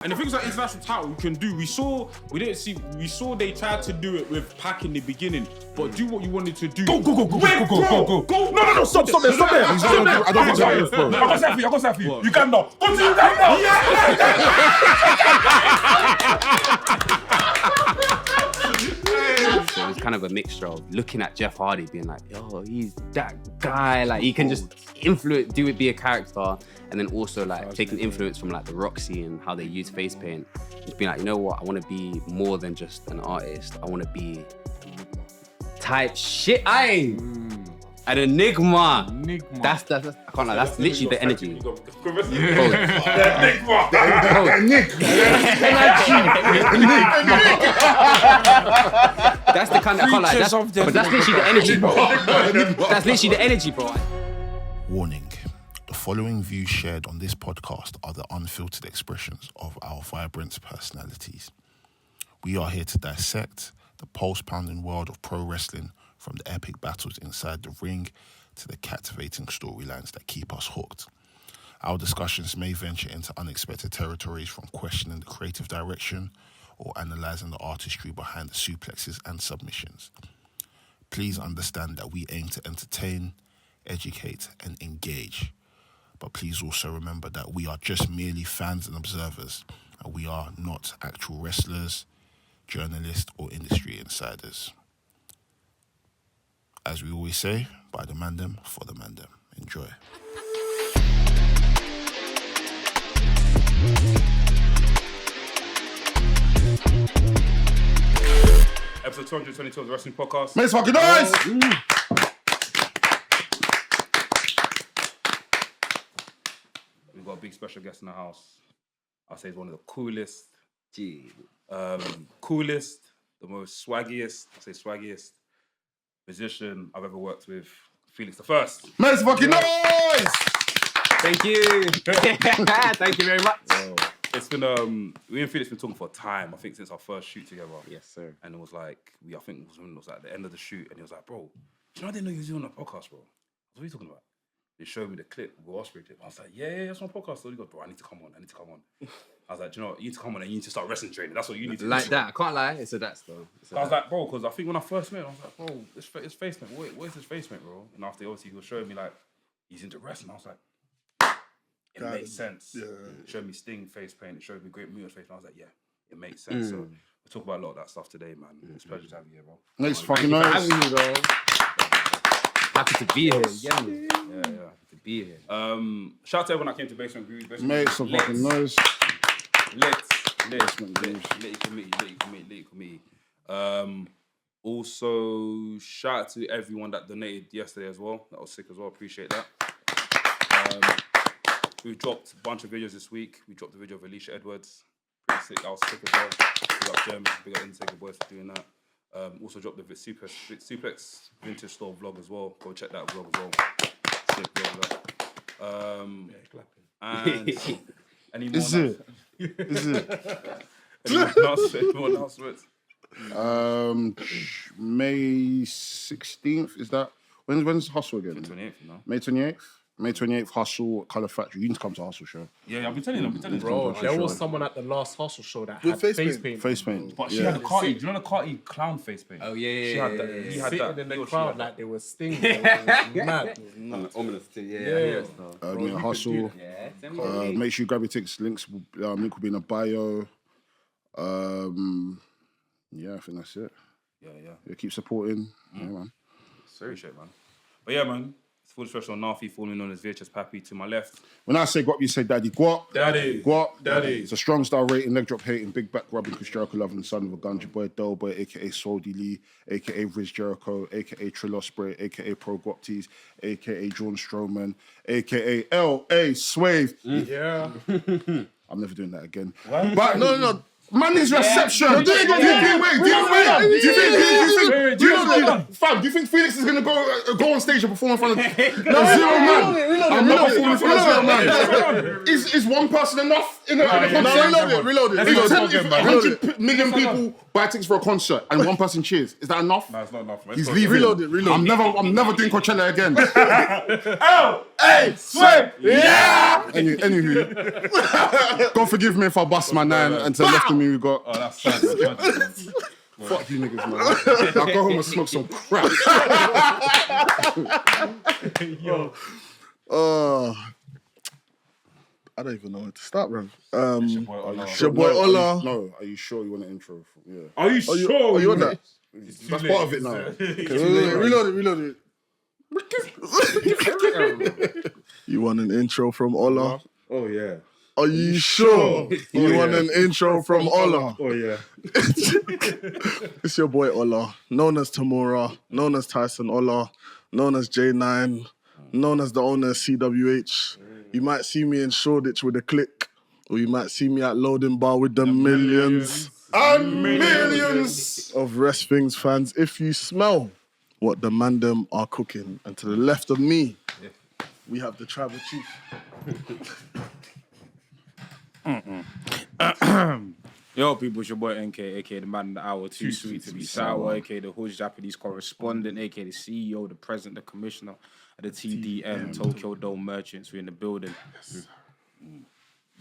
And the things like international title we can do, we saw they tried to do it with Pac in the beginning, but do what you wanted to do. Go. No, stop there. I don't think that is, bro. I got that for you. Uganda. Go to Uganda. So it's kind of a mixture of looking at Jeff Hardy being like, yo, he's that guy, like he can just influence, be a character, and then also like taking influence from like the Roxy and how they use face paint. Just being like, you know what, I want to be more than just an artist. I want to be type shit. An Enigma. That's I can't lie. That's literally the energy. That's the kind of, I can't lie. But that's literally the energy, bro. That's literally the energy, bro. Warning. The following views shared on this podcast are the unfiltered expressions of our vibrant personalities. We are here to dissect the pulse-pounding world of pro wrestling, from the epic battles inside the ring to the captivating storylines that keep us hooked. Our discussions may venture into unexpected territories, from questioning the creative direction or analysing the artistry behind the suplexes and submissions. Please understand that we aim to entertain, educate and engage. But please also remember that we are just merely fans and observers, and we are not actual wrestlers, journalists or industry insiders. As we always say, by the Mandem, for the Mandem. Enjoy. Episode 222 of the Wrestling Podcast. Make fucking noise! We've got a big special guest in the house. I'll say he's one of the coolest, the most swaggiest musician I've ever worked with, Felix the First. Make fucking noise! Thank you. Thank you very much. Well, it's been we and Felix been talking for a time. I think since our first shoot together. Yes, sir. And it was like I think it was at the end of the shoot, and he was like, "Bro, do you know I didn't know you was doing a podcast, bro? What are you talking about?" He showed me the clip, the Osprey clip. I was like, "Yeah, that's my podcast." So he goes, "Bro, I need to come on. I was like, "Do you know what? You need to come on and you need to start wrestling training. That's what you need to do." Like that. I can't lie. It's a that though. I was like, bro, because I think when I first met him, I was like, bro, it's face paint. What is this face paint, bro? And after obviously he was showing me like he's into wrestling. I was like, it makes sense. Yeah. It showed me Sting face paint. It showed me Great Muta face paint. I was like, yeah, it makes sense. So we'll talk about a lot of that stuff today, man. It's a pleasure to have you here, bro. Make fucking noise. Happy to be here. Yeah. Happy to be here. Shout out to everyone that came to Basement Grooves. Make some fucking noise. Lit committee. Also, shout out to everyone that donated yesterday as well. That was sick as well. Appreciate that. We've dropped a bunch of videos this week. We dropped a video of Alicia Edwards. Pretty sick. I was sick as well. Big up Jem. Big up Intake Boys for doing that. Also dropped the Suplex Vintage Store vlog as well. Go check that vlog as well. Sick vlog that. And any more Is it? Anyone announcements? May 16th, is that? When's Hustle again? 28th, you know. May 28th? May 28th, Hustle, Colour Factory. You need to come to Hustle show. Yeah, I've been telling you. Bro, there was someone at the last Hustle show that had face paint. Face paint. But she had the Carti. Do you know the Carti clown face paint? Oh, yeah. She had that. He had Sitting that. in the crowd like they were Sting. It was mad. Ominous too. Yeah. Hustle. Make sure you grab your tickets. Link will be in the bio. Yeah, I think that's it. Yeah, keep supporting. Yeah, man. Appreciate it, man. But yeah, man. It's full special on Nafi, formerly known as VHS Pappy, to my left. When I say guap, you say daddy. Guap. Daddy. Guap. Daddy. It's a strong star rating, leg drop hating, big back rubbing, Chris Jericho loving, son of a gun, your boy Delboy, aka Swoldy Lee, aka Riz Jericho, aka Trill Osprey, aka Pro Guap Tees, aka John Strowman, aka L.A. Swerve. Yeah. I'm never doing that again. Why? But no. Man is reception. Wait. Do you think Felix is gonna go on stage and perform in front of zero man? I'm not performing in front of zero man. Is one person enough in a concert? Reload it. If 100 million people buy tickets for a concert and one person cheers, is that enough? No, it's not enough. Man. He's leaving. Reload it. I'm never doing Coachella again. Hey, Swerve! Yeah! Anywho, God forgive me if I bust my nine and to the left of me we got. Oh, that's sad. Fuck you niggas, man. Now go home and smoke some crap. Yo. I don't even know where to start, bro. It's your boy Ola. No, are you sure you want an intro? Yeah. Are you sure? Are you on that? That's part of it now. Reload it. You want an intro from Ola? Oh, yeah. Are you sure you want an intro from Ola? Oh, yeah. It's your boy Ola, known as Tamura, known as Tyson Ola, known as J9, known as the owner of CWH. You might see me in Shoreditch with a click, or you might see me at Loading Bar with the millions And millions of WRESTHINGS fans. If you smell what the Mandem are cooking, and to the left of me, we have the tribal chief. Yo, people, it's your boy NK, aka the man in the hour, too sweet to be sour, aka the Hood Japanese correspondent, aka the CEO, the president, the commissioner of the TDM, Tokyo Dome Merchants. We're in the building.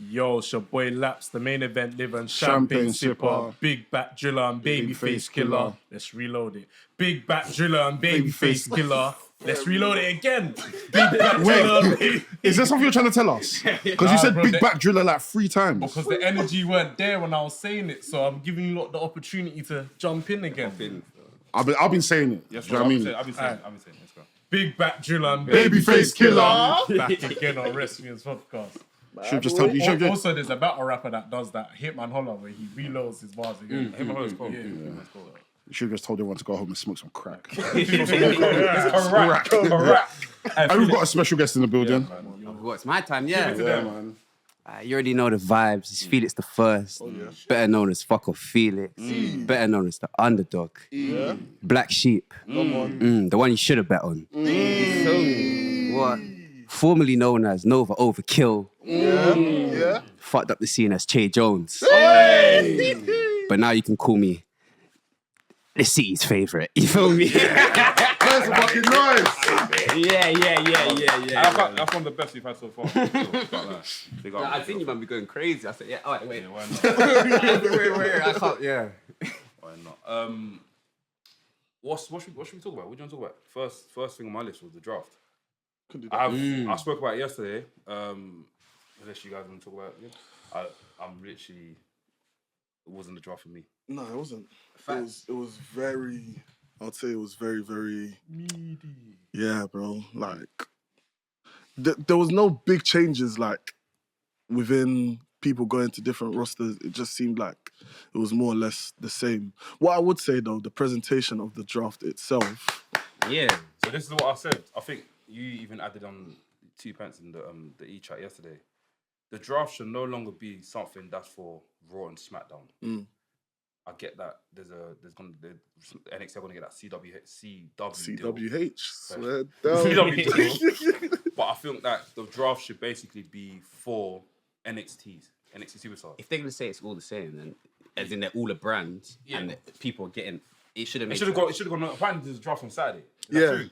Yo, it's your boy Laps, the main event liver and champagne sipper, big back driller and babyface killer. Let's reload it. Big back driller and babyface killer. Let's reload it again. Big back driller. Is there something you're trying to tell us? Because you said bro, big back driller like 3 times. Because the energy weren't there when I was saying it, so I'm giving you lot the opportunity to jump in again. I've been saying it. Yes, Do you know what I mean? I've been saying. Let's go. Big back driller and Babyface killer. Back again on WRESTHINGS podcast. Should just tell you. Also, there's a battle rapper that does that, Hitman Holler, where he reloads his bars again. Him and her is cool. You should have just told everyone to go home and smoke some crack. Correct. And we've got a special guest in the building. Oh, it's my time, yeah. Man. You already know the vibes. It's Felix the First. Better known as Fuck Off Felix. Better known as the Underdog. Black Sheep. The one you should have bet on. You feel me? What? Formerly known as Nova Overkill. Fucked up the scene as Che Jones. But now you can call me the city's favourite. You feel me? That's fucking nice. Yeah. That's one of the best we've had so far. I think you might be going crazy. I said, yeah, all right, wait. Why not? Wait, I can't, yeah. Why not? What should we talk about? What do you want to talk about? First thing on my list was the draft. I spoke about it yesterday. Unless you guys want to talk about it. I'm literally... It wasn't the draft for me. No, it wasn't. It was very... I'd say it was very, very... Meaty. Yeah, bro. Like... There was no big changes, like, within people going to different rosters. It just seemed like it was more or less the same. What I would say, though, the presentation of the draft itself... Yeah. So this is what I said. I think you even added on 2 pence in the e-chat yesterday. The draft should no longer be something that's for Raw and SmackDown. I get that NXT are going to get that CWH swear CW deal. But I think that the draft should basically be for NXT Superstars. If they're going to say it's all the same, then as in they're all a brand and people are getting... It should have gone. Apparently, there's a draft on Saturday.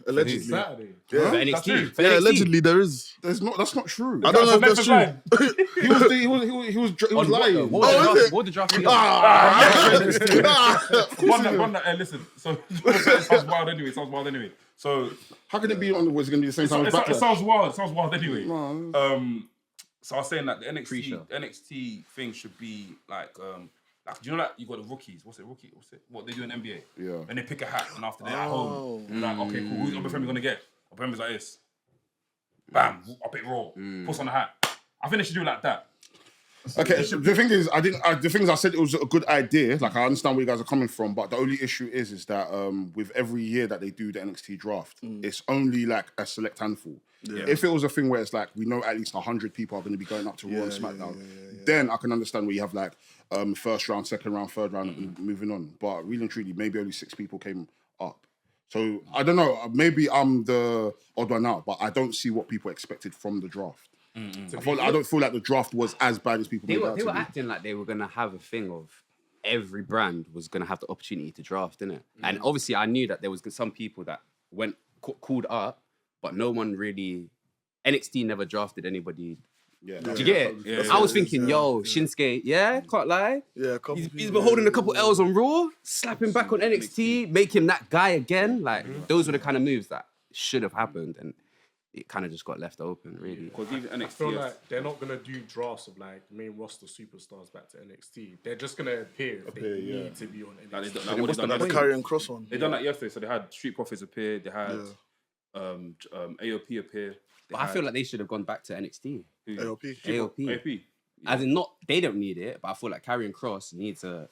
Allegedly. Saturday. For NXT. For Yeah, NXT. allegedly there is. That's not true. I don't know if that's true. He was lying. What was the draft? Listen. So it sounds wild anyway. So How can it be on? Was it going to be the same time as Backlash? it sounds wild anyway. So I was saying that the NXT thing should be like do you know that you got the rookies? What's it? What they do in NBA? Yeah. And they pick a hat, and after they're at home, they're like, okay, cool. Who's Obafemi gonna get? Obafemi's like this. Bam. I pick Raw. Puts on the hat. I think they should do it like that. Okay, so the thing is, I said it was a good idea. Like, I understand where you guys are coming from, but the only issue is that with every year that they do the NXT draft, it's only like a select handful. Yeah. If it was a thing where it's like we know at least 100 people are going to be going up to Raw and SmackDown, then I can understand where you have like first round, second round, third round, and moving on. But really and truly, maybe only 6 people came up. So I don't know. Maybe I'm the odd one out, but I don't see what people expected from the draft. I don't feel like the draft was as bad as people They made were, out they to were be. acting like they were going to have a thing of every brand was going to have the opportunity to draft, innit? And obviously I knew that there was some people that went called up, but no one really... NXT never drafted anybody. Yeah. Did you get it? Yeah. I was thinking, Shinsuke, can't lie. Yeah, he's been holding a couple L's on Raw, slapping back on NXT, making that guy again. Like, those were the kind of moves that should have happened, and it kind of just got left open, really. Because even NXT, I feel like they're not gonna do drafts of like main roster superstars back to NXT. They're just gonna appear if they need to be on NXT. Like the Karrion Kross one. They done that yesterday, so they had Street Profits appear, they had AOP appear. But I feel like they should have gone back to NXT. AOP. As in, not they don't need it, but I feel like Karrion Kross needs to.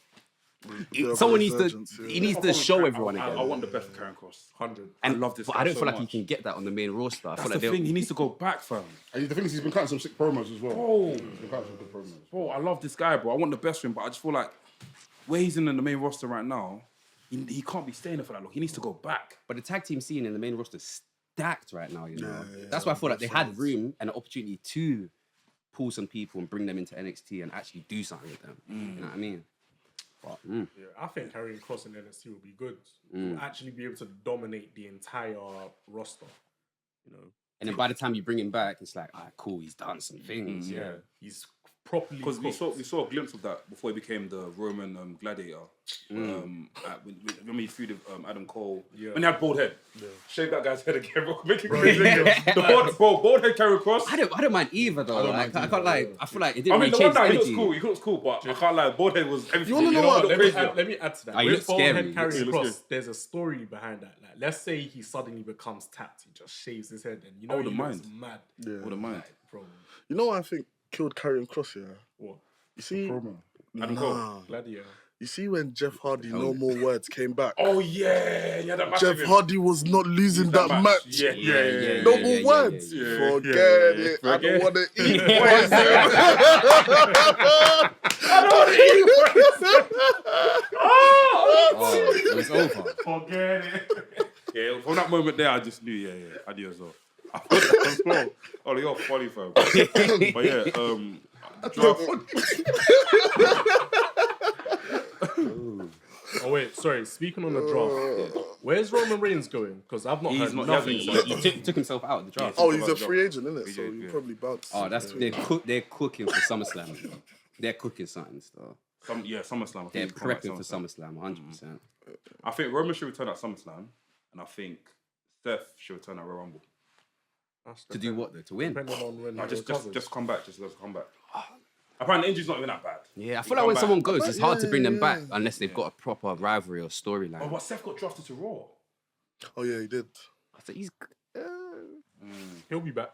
Someone needs to. He needs to show everyone again. I want the best for Karrion Kross. 100. I love this. But I don't feel like he can get that on the main roster. I feel like the thing. He needs to go back, fam. And the thing is, he's been cutting some sick promos as well. He's been cutting some good promos. Bro, I love this guy, bro. I want the best for him, but I just feel like where he's in the main roster right now, he can't be staying there for that long. He needs to go back. But the tag team scene in the main roster is stacked right now, you know. That's why I feel like they had room and an opportunity to pull some people and bring them into NXT and actually do something with them. You know what I mean? But, yeah, I think Karrion Kross in NXT will be good. He'll actually be able to dominate the entire roster. You know. And then by the time you bring him back, it's like, cool, he's done some things. Yeah, he's properly. Because we saw a glimpse of that before he became the Roman gladiator. When he feuded Adam Cole. Yeah. When he had bald head. Yeah. Shave that guy's head again, bro. Make it crazy. Bald head Karrion Kross. I don't mind either though. I can't lie. I feel like it didn't I mean, really change the one energy. he looks cool, but I can't lie. Bald head was everything. You wanna know what? Let me add to that. He looks With bald scary. head Karrion Kross, there's a story behind that. Like, let's say he suddenly becomes tapped. He just shaves his head, and you know he looks mad. Yeah. Wouldn't mind. Bro. You know what I think killed Karrion Kross, yeah? What? You see, Adam Cole. Gladiator. You see when Jeff Hardy, No More Words, came back? Oh yeah, that match. Jeff Hardy was not losing that match. Yeah. No More Words. Forget it. I don't want to eat poison. I don't want to eat Oh, it was over. Forget it. Yeah, from that moment there, I just knew, adios. Oh, you're funny, fam. But yeah, Oh wait, sorry. Speaking on the draft, where's Roman Reigns going? Because I've not heard nothing. He took himself out of the draft. Oh, he's a free agent, isn't it? So you probably bounce. Oh, they're cooking for SummerSlam. They're cooking something still. SummerSlam. They're prepping for SummerSlam, 100%. I think Roman should return at SummerSlam, and I think Seth should return at Royal Rumble. To do what though? To win? Depending on when Just come back. Just come back. Apparently, the injury's not even that bad. Yeah, I feel like when someone goes, it's hard to bring them back unless they've got a proper rivalry or storyline. Oh, but Seth got drafted to Raw. Oh yeah, he did. So he's. He'll be back.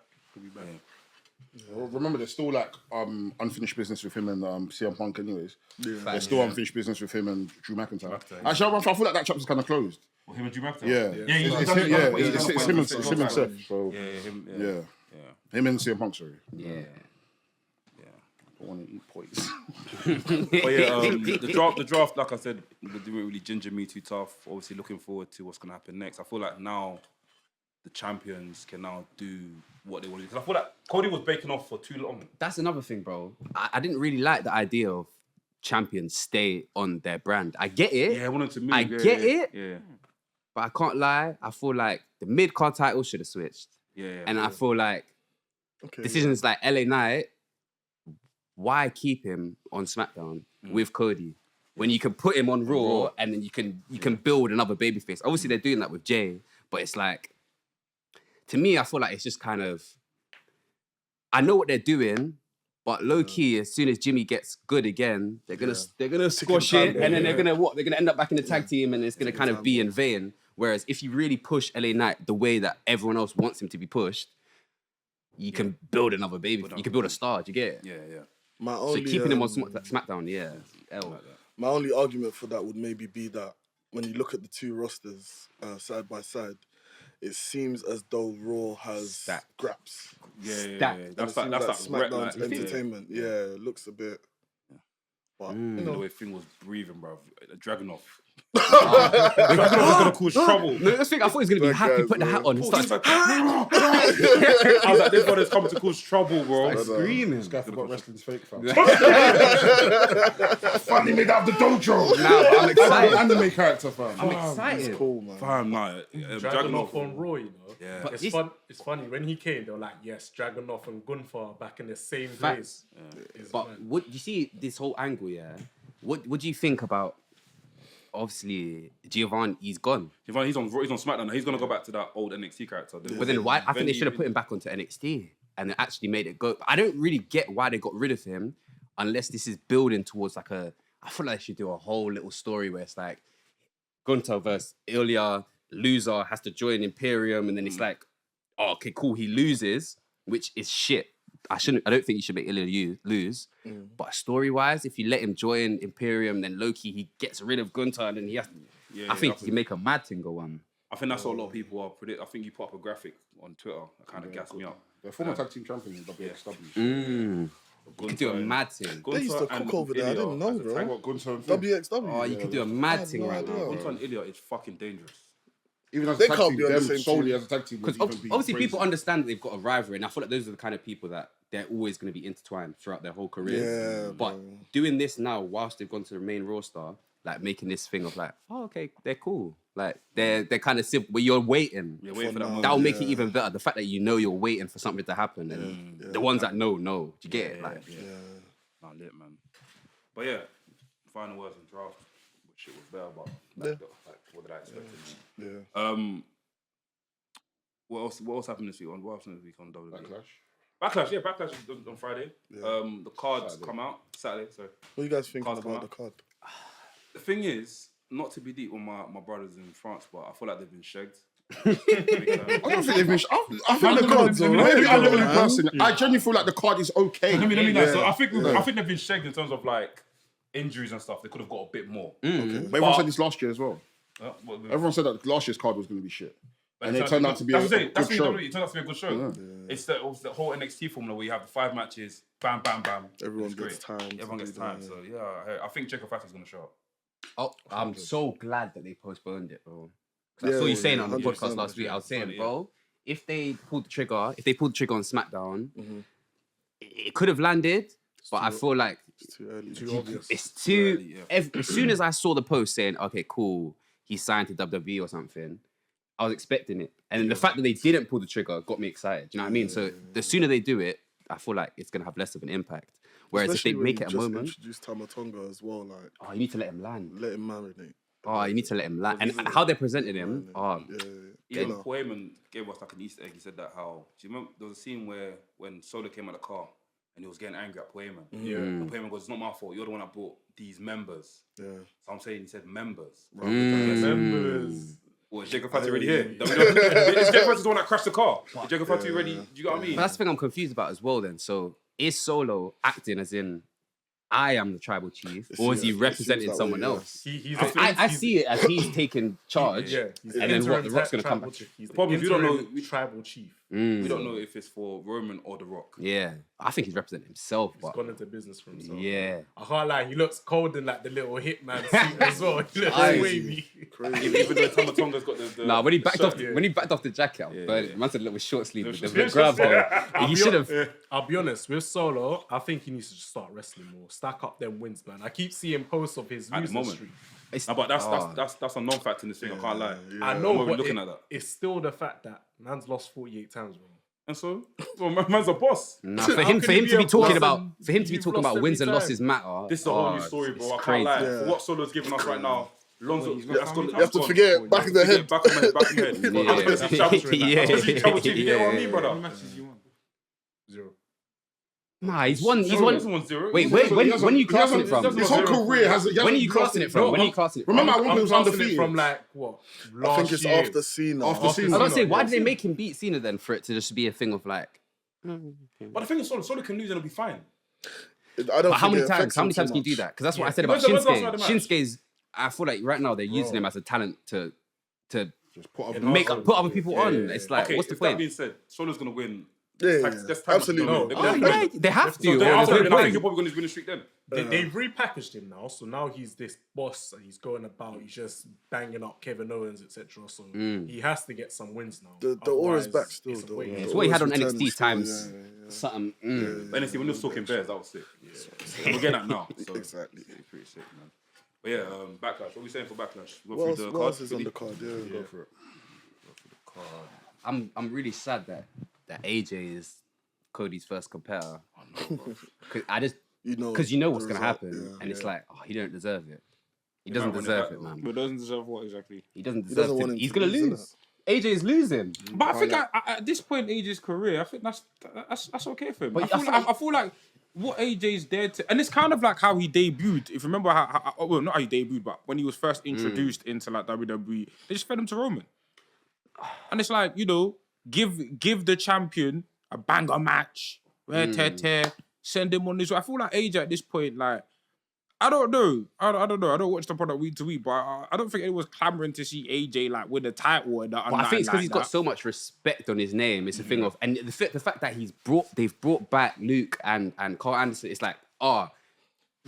Well, remember, there's still like unfinished business with him and CM Punk, anyways. Yeah. There's still unfinished business with him and Drew McIntyre. Actually, I feel like that chapter's kind of closed. Well, him and Drew McIntyre. It's him and Seth. So him and CM Punk. Sorry. Yeah. I want to eat points. But yeah, the draft, like I said, didn't really ginger me too tough. Obviously, looking forward to what's going to happen next. I feel like now the champions can now do what they want to do. Because I feel like Cody was baking off for too long. That's another thing, bro. I didn't really like the idea of champions stay on their brand. I get it. Yeah, I wanted to move. I get it. Yeah. But I can't lie. I feel like the mid-card title should have switched. Yeah. And I feel like decisions like LA Knight, why keep him on SmackDown with Cody when you can put him on Raw and then you can build another babyface? Obviously, they're doing that with Jay, but it's like, to me, I feel like it's just kind of, I know what they're doing, but low key, as soon as Jimmy gets good again, they're gonna squash it, and then they're gonna end up back in the tag team, and it's gonna kind of be in vain. Whereas if you really push LA Knight the way that everyone else wants him to be pushed, you can build another baby. You can build a star. Do you get it? Yeah. So keeping him on SmackDown, yeah. My only argument for that would maybe be that when you look at the two rosters side by side, it seems as though Raw has scraps. Yeah. That's like SmackDown's entertainment. Yeah, it looks a bit. But the way thing was breathing, bro. Dragunov. Dragunov was gonna cause trouble. No, I thought he was gonna be happy, put the hat on and start. I was like, this one is coming to cause trouble, bro. Screaming. This guy forgot wrestling's fake, fam. Finally made out of the dojo. Nah, I'm excited. Anime character, fam. I'm excited. it's cool, man. Fam, nah. Dragunov on Raw, you know. Yeah. But it's funny when he came, they were like, yes, Dragunov and Gunther back in the same place. But what you see this whole angle, yeah? What do you think about? Obviously, Giovanni, he's gone. Giovanni, he's on SmackDown. He's gonna go back to that old NXT character. But then why? I think they should have put him back onto NXT and actually made it go. I don't really get why they got rid of him, unless this is building towards like a. I feel like they should do a whole little story where it's like Gunther versus Ilya, loser has to join Imperium, and then it's like, oh, okay, cool, he loses, which is shit. I don't think you should make Ilya lose. But story-wise, if you let him join Imperium, then Loki, he gets rid of Gunther, and then he has to... I think you make a mad thing go on. I think that's what a lot of people are predict. I think you put up a graphic on Twitter that kind of gassed me up. They're former tag team champions in WXW. You could do a mad thing. They used to cook over there. I didn't know, bro. WXW. Oh, you could do a mad thing right now. Gunther and Ilya is fucking dangerous. Even as They a tag can't team, be on the them same solely team. as a tag team. Because obviously people understand that they've got a rivalry, and I feel like those are the kind of people that they're always going to be intertwined throughout their whole careers. Yeah, but doing this now, whilst they've gone to the main roster, like making this thing of like, oh, okay, they're cool. Like they're kind of simple, but you're waiting. You're waiting for that moment. That'll make it even better. The fact that you know you're waiting for something to happen, and the ones that know. Do you get it? Like, Not lit, man. But yeah, final words on draft. Which shit was better, but like, what did I expect? What else happened this week? What happened this week on WWE? Backlash, Backlash is on Friday. The cards come out Saturday. Sorry. What do you guys think about the card? The thing is, not to be deep on my brothers in France, but I feel like they've been shagged. I don't think they've been. I think the card's alright. maybe I'm the only person. I genuinely feel like the card is okay. Let me know. So I think they've been shagged in terms of like injuries and stuff. They could have got a bit more. But everyone said this last year as well. Everyone said that last year's card was going to be shit. And it turned out to be a good show. It turned out to be a good show. It's the whole NXT formula where you have the 5 matches, bam, bam, bam. Everyone gets time. Everyone gets time. So yeah, I think Jacob Fat is going to show up. oh, I'm so glad that they postponed it, bro. I saw you saying on the podcast last week. I was saying, bro, if they pulled the trigger on SmackDown, it could have landed. But I feel like It's too early. Too obvious. it's too. As soon as I saw the post saying, "Okay, cool, he signed to WWE or something," I was expecting it, and the fact that they didn't pull the trigger got me excited. Do you know what I mean? So the sooner they do it, I feel like it's gonna have less of an impact. Whereas Especially if they when make you it a just moment, introduce Tamatonga as well, like oh, you need to let him land. let him marinate. Oh, you need to let him land, and how they presented him. Oh, Even Poeman gave us like an Easter egg. He said that how do you remember there was a scene where when Solo came out of the car and he was getting angry at Poeman. And Poeman goes, "It's not my fault. You're the one that brought these members." Yeah. So I'm saying he said members. Members. Well, is Jacob Fatu already here? Is Jacob Fatu the one that crashed the car? Is Jacob Fatu ready? Do you get what I mean? but that's the thing I'm confused about as well. Then, so is Solo acting as in I am the tribal chief, or is he representing that someone way, yeah. else? I see it as he's taking charge, Yeah, he's and then what? The Rock's gonna come back. The problem is we don't know- tribal chief. We don't know if it's for Roman or The Rock. Yeah, I think he's representing himself, He's but gone into business for himself. yeah. I can't lie, he looks cold in like the little hitman suit as well. He looks wavy. Even though Tamatonga's got the Nah, when he backed off, shirt, when he backed off the jacket, yeah. man said a little short sleeve with the short grabs sleeve. on. He should have. I'll be honest, with Solo, I think he needs to just start wrestling more. Stack up them wins, man. I keep seeing posts of his At the losing moment. streak. No, but that's a non-fact in this thing. I can't lie. I know, I'm not but looking at that. it's still the fact that man's lost 48 times, bro. And so, well, man's a boss. Nah, for How him can he to be be a talking boss about and you've wins lost and every losses time? matter. This is a whole new story, bro. I can't crazy. lie. Yeah. For what Solo's giving us right now, Lonzo, You have to forget back in the head. Back of my head. I'm supposed to be trouble chief. I'm supposed to be trouble chief. You get what I mean, brother? matches you won? 0. Nah, he's won. This one's 0. Wait, when are you classing it from? His whole career has. When are you classing it from? When are you classing it from? Remember, at one point he was classing it undefeated. from like what? I think it's year. after Cena. After Cena. I was gonna say, why Yeah. did they make him beat Cena then for it to just be a thing of like? But the thing is, Solo can lose and it'll be fine. I don't. But how many think it times? affects How many him too times can you do much. that? Because that's what I said When's about the last night of the Shinsuke. match? Shinsuke's. I feel like right now they're using him as a talent to Just put up put other people on. It's like, Okay, what's the if that point? being said, Solo's gonna win. Yeah, absolutely. No. Yeah, they have to. So or then there's after, no then I think point. you're probably gonna win the streak then. They repackaged him now, so now he's this boss and he's going about, he's just banging up Kevin Owens, etc. So he has to get some wins now. The aura's Otherwise, back still. it's a Though. waste. It's what he had on Aura's NXT returning times still, something. But NXT, when he was talking bears, that was sick. We're getting that now. So Exactly. it's pretty sick, man. But yeah, Backlash. What are we saying for Backlash? Go What through else, the what card. else is on the card? Yeah, go for it. I'm really sad that AJ is Cody's first competitor. Cause I just because you know what's the gonna result, happen, yeah. and it's like, oh, he don't deserve it. He might doesn't win it deserve back, it, man. But doesn't deserve what exactly? He doesn't doesn't deserve want it. him He's to gonna lose, lose. AJ is losing. But I think at this point in AJ's career, I think that's okay for him. But I feel like what AJ's there to, and it's kind of like how he debuted. If you remember well, not how he debuted, but when he was first introduced into like WWE, they just fed him to Roman, and it's like, you know, give the champion a banger match, send him on this. I feel like AJ at this point, like, I don't know. I don't know. I don't watch the product week to week, but I don't think anyone's clamoring to see AJ like win the title. And But I think it's because he's got so much respect on his name. It's a thing of, and the fact that they've brought back Luke and Carl Anderson. It's like,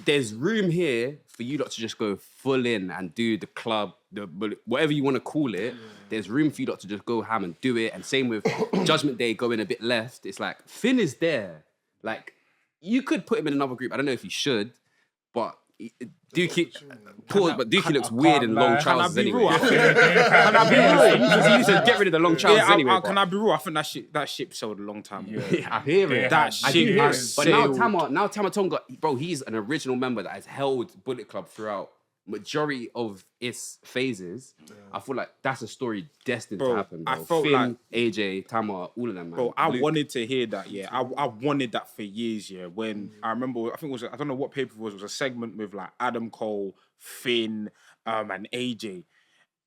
there's room here for you lot to just go full in and do the club, whatever you want to call it. There's room for you lot to just go ham and do it. And same with Judgment Day going a bit left. It's like Finn is there. Like, you could put him in another group. I don't know if you should, but Dookie, but Dookie looks weird in long trousers anyway. Can I be real? He needs to get rid of the long trousers anyway. Can I be real? I think that ship sailed a long time ago. I hear it. That ship has But sailed. now Tama Tonga, bro, he's an original member that has held Bullet Club throughout majority of its phases. I feel like that's a story destined to happen, bro. I felt Finn, like AJ, Tama, all of them, man. Bro, I Luke. wanted to hear that, yeah. I wanted that for years, yeah. When I remember, I think it was, I don't know what paper it was a segment with like Adam Cole, Finn, and AJ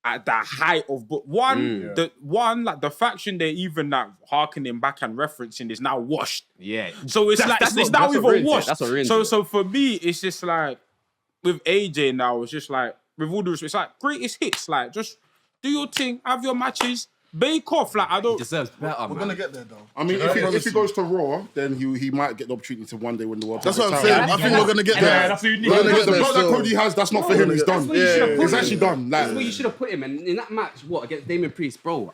at the height of, but the faction they're even like harkening back and referencing is now washed. Yeah. So it's That's now what even we're into. washed. That's what we're into. So for me, it's just like with AJ now, it's just like, with all the respect, it's like greatest hits, like just do your thing, have your matches, bake off. Like I don't. He deserves better, We're man. gonna get there though. I mean, if he goes to Raw, then he might get the opportunity to one day win the World. That's what I'm Title. saying. I think we're gonna get there. that's what you need. We're gonna get The there block that still. Cody has, that's not for him. It's done. That's what you should have put It's him. actually done. That's Like, where you should have put him. And in that match, against Damien Priest, bro,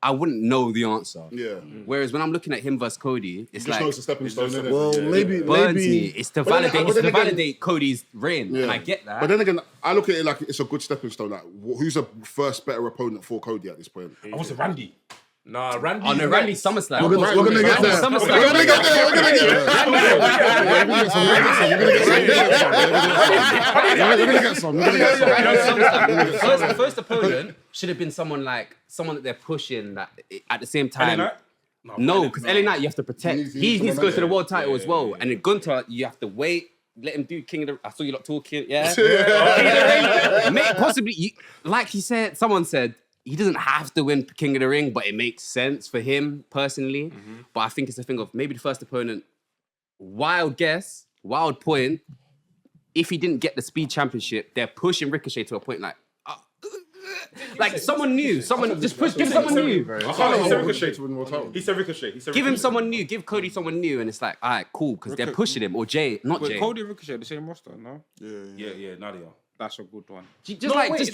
I wouldn't know the answer. Yeah. Whereas when I'm looking at him versus Cody, it's just like know it's a stepping stone. innit? Well, maybe burns me. It's to But then validate again- Cody's reign, and I get that. But then again, I look at it like it's a good stepping stone. Like, who's a first better opponent for Cody at this point? I was Randy. Nah, Randy. Oh no, Randy SummerSlam. We're gonna get there. SummerSlam. We're gonna get there. We're gonna get there. We're gonna get some. The first opponent should have been someone that they're pushing that at the same time. No, because LA Knight you have to protect. He needs to go to the world title as well. And in Gunter, you have to wait. Let him do King of the... I saw you lot talking, yeah? King of the Ring. Possibly, like he said, someone said, he doesn't have to win King of the Ring, but it makes sense for him personally. But I think it's a thing of maybe the first opponent, wild guess, wild point. If he didn't get the Speed Championship, they're pushing Ricochet to a point like someone new. Someone just push. Give someone new. He said Ricochet to win the World Title. He said Ricochet. Give him someone new. Give Cody someone new, and it's like, all right, cool, because they're pushing him. Or Jay, not Wait, Jay. Cody and Ricochet, the same roster, no? Yeah, Nadia. That's a good one. Just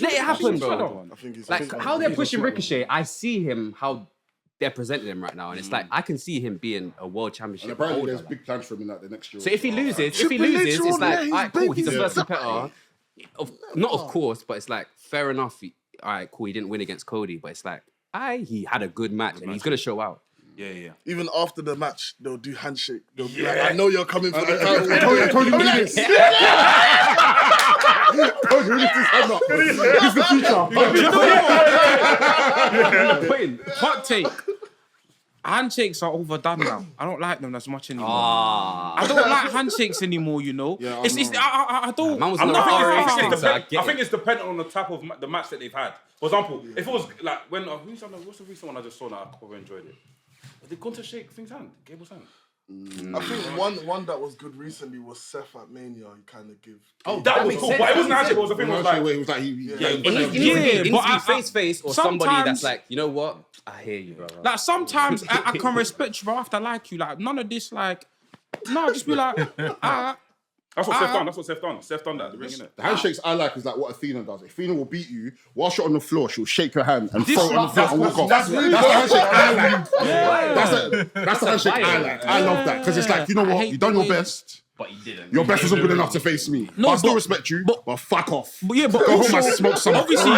let it happen, bro. I think he's Like how they're pushing Ricochet, I see him how they're presenting him right now, and it's like I can see him being a world And championship apparently, holder. there's big plans for him in the next year. So if he loses, Triple H it's won't like, let his all right, cool, he's a babies first die. competitor. Not of course, but it's like fair enough. All right, cool, he didn't win against Cody, but it's like, he had a good match, and he's gonna show out. Yeah. Even after the match, they'll do handshake. They'll be like, I know you're coming for the title. Cody will do this. Cody will lift his hand up. It's the future. Hot take. Handshakes are overdone now. I don't like them as much anymore. I don't like handshakes anymore, you know? Yeah, I don't. Man was I'm on not the thinking RH it's thing, so I get I think it. it's dependent on the type of the match that they've had. For example, if it was like when what's the recent one I just saw that I quite enjoyed it? Did Gunter shake things hand? Gable's hand? I think one that was good recently was Seth at Mania. You kind of give. That was cool, but it wasn't actually. It was the thing was like, it was like It needs to be face or somebody that's like, you know what? I hear you, bro. Like sometimes I can respect you, but after I like you, like none of this, like, no, just be like, that's what Seth done. That's what Seth done. Seth done that at the ring, innit? The handshakes I like is like what Athena does. Athena will beat you whilst you're on the floor. She'll shake your hand and throw it on the floor and walk off. That's the handshake I like. That's the handshake I like. I love that because it's like, you know what? You done your best. But you didn't. Your best wasn't good enough to face me. No, I still respect you, but fuck off. But yeah, but go also, home and smoke some. Obviously,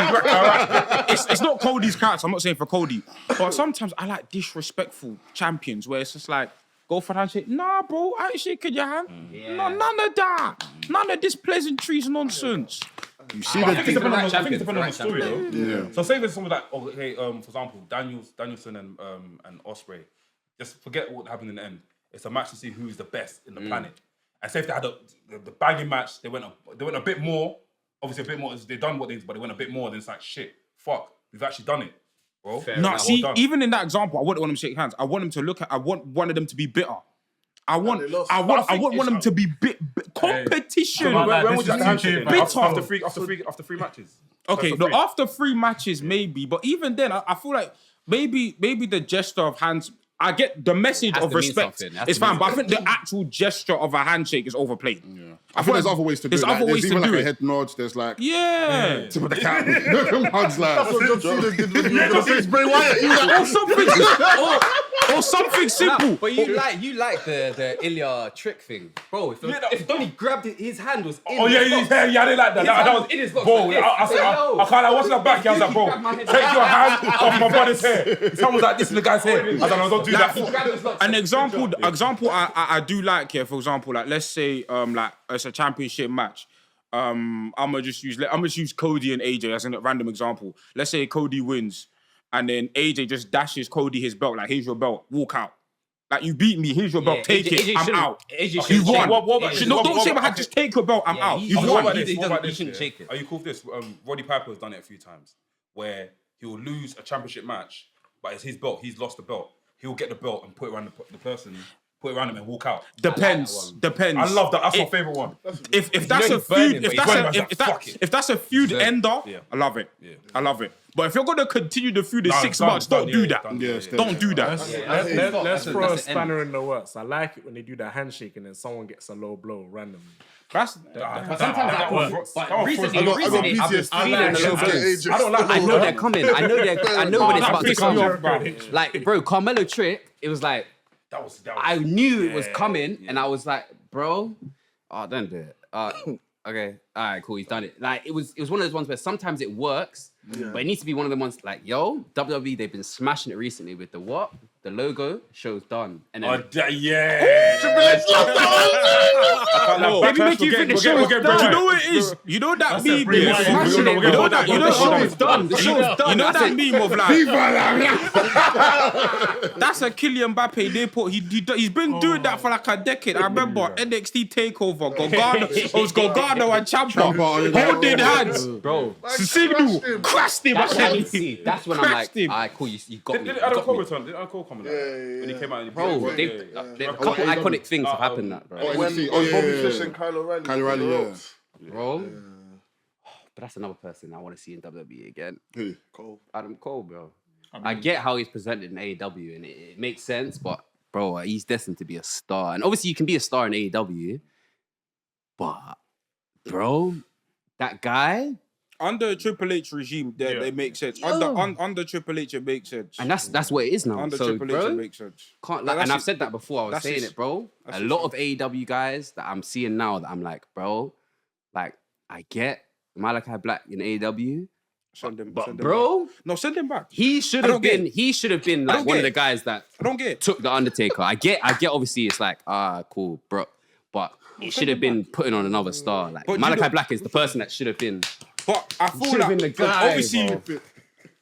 it's not Cody's character. I'm not saying for Cody, but sometimes I like disrespectful champions where it's just like, go for the handshake. Nah, bro, I ain't shaking your hand. No, none of that. None of this pleasantries nonsense. You see I the think thing. it depends on the story, though. Yeah. So say there's someone like, for example, Danielson and Ospreay. Just forget what happened in the end. It's a match to see who's the best in the planet. And say if they had the banging match, they went a bit more. Obviously, a bit more. They done what they did, but they went a bit more. Then it's like, shit, fuck, we've actually done it, bro. Even in that example, I wouldn't want them to shake hands. I want them to look at. I want one of them to be bitter. I want one of them to be competition. When was that handshake? Bitter. After three matches. Okay, after 3 matches maybe, but even then, I feel like maybe the gesture of hands. I get the message of respect. It's fine, but I think the actual gesture of a handshake is overplayed. Yeah. I think there's other ways to do it. There's even like a head nod. There's like tip of the cap. Hugs like. That's what John Cena did with you. Bray Wyatt. He was like, or something simple. Nah, but you like the Ilya trick thing, bro. If Donnie grabbed it, his hand was in. I didn't like that. That was in his box. Bro, I can't. Watching that back, I was like, bro, take your hand off my brother's hair. Someone's like, this is the guy's hair. I don't know, don't do that. An example I do like here. For example, like let's say like it's a championship match. I'm gonna just use Cody and AJ as a random example. Let's say Cody wins. And then AJ just dashes Cody his belt, like, here's your belt, walk out. Like, you beat me, here's your belt, take it, I'm out. You won. Don't say my hand, just take your belt, I'm out. You won. You shouldn't shake it. Are you cool with this? Roddy Piper has done it a few times, where he'll lose a championship match, but it's his belt, he's lost the belt. He'll get the belt and put it around the person, put it around him and walk out. Depends. I love that, that's my favourite one. If that's a feud ender, I love it. I love it. But if you're going to continue the feud in 6 months, don't do that. Don't do that. Let's throw a spanner in the works. I like it when they do that handshake and then someone gets a low blow randomly. Sometimes that works. But recently, I've been feeling a little bit. I know they're coming. I know when it's about to come. Like, bro, Carmelo trick, it was like, I knew it was coming, and I was like, bro, don't do it. Okay, all right, cool, he's done it. Like, it was one of those ones where sometimes it works, but it needs to be one of the ones like, yo, WWE, they've been smashing it recently with the what? The logo, show's done. And then, Maybe make you think the show's done. You know what it is? You know that meme? You know the show's done. The show's done. You know that meme of like, that's a Kylian Mbappe. He's been doing that for like a decade. I remember NXT Takeover, Gargano and Ciampa holding hands, bro. Signal crashed him. That's when I'm like, alright, cool, you got me. Did Adam Cole return? Did Adam Cole come in? When he came out, bro, a couple iconic things have happened. That, bro. Bobby Fish and Kyle O'Reilly. Bro. But that's another person I want to see in WWE again. Who? Cole. Adam Cole, bro. I get how he's presented in AEW, and it makes sense, but bro, he's destined to be a star. And obviously, you can be a star in AEW, but bro, that guy. Under Triple H regime, they make sense. Under Triple H, it makes sense. And that's what it is now. Under Triple H, it makes sense. And I've said that before. I was saying it, bro. A lot of AEW guys that I'm seeing now that I'm like, bro, like, I get Malachi Black in AEW. Send him bro, back. No, send him back. He should have been like one of the guys that took the Undertaker. I get. Obviously, it's like cool, bro, but it should have been putting on another star. Like Malachi Black is the person that should have been. But I feel like the guy, obviously,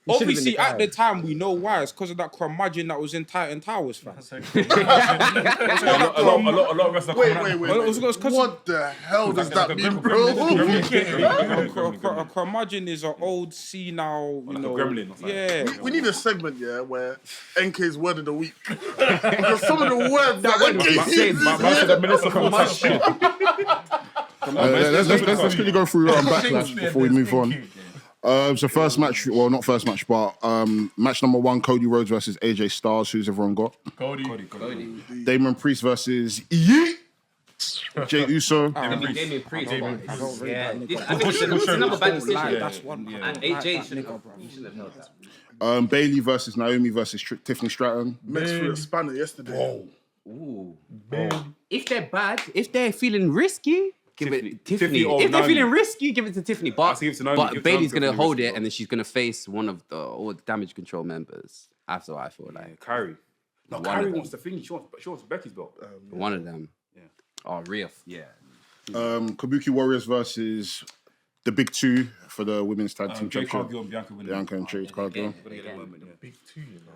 Obviously, at the time, we know why. It's because of that curmudgeon that was in Titan Towers, fam. A lot of wrestlers Wait. What the hell does that mean, bro? A curmudgeon is an old senile, you know. gremlin or something. Yeah. We need a segment, where NK's word of the week. Because some of the words that NK says. Let's quickly go through Backlash before we move on. So first match, well, not first match, but match number 1, Cody Rhodes versus AJ Styles. Who's everyone got? Cody. Damon Priest versus JAE Uso. Damien Priest. Yeah. I think it's another bad decision. That's one. And AJ shouldn't have held that. Bailey versus Naomi versus Tiffany Stratton. Next for a spanner yesterday. Ooh. If they're bad, if they're feeling risky, give it Tiffany. Tiffany or If they're Naomi. feeling risky, give it to Tiffany. But, give it to Naomi, give it to Bailey's Naomi, gonna hold risky, it, and then she's gonna face one of all the Damage Control members. After I feel like Kyrie. No, One Kyrie of wants the thing. She wants Becky's belt. one of them. Yeah. Oh, Riff. Yeah. Kabuki Warriors versus the big two for the women's tag team Jade championship. Cargill and Bianca winning. Bianca and Jade Cargill. Big 2, you know.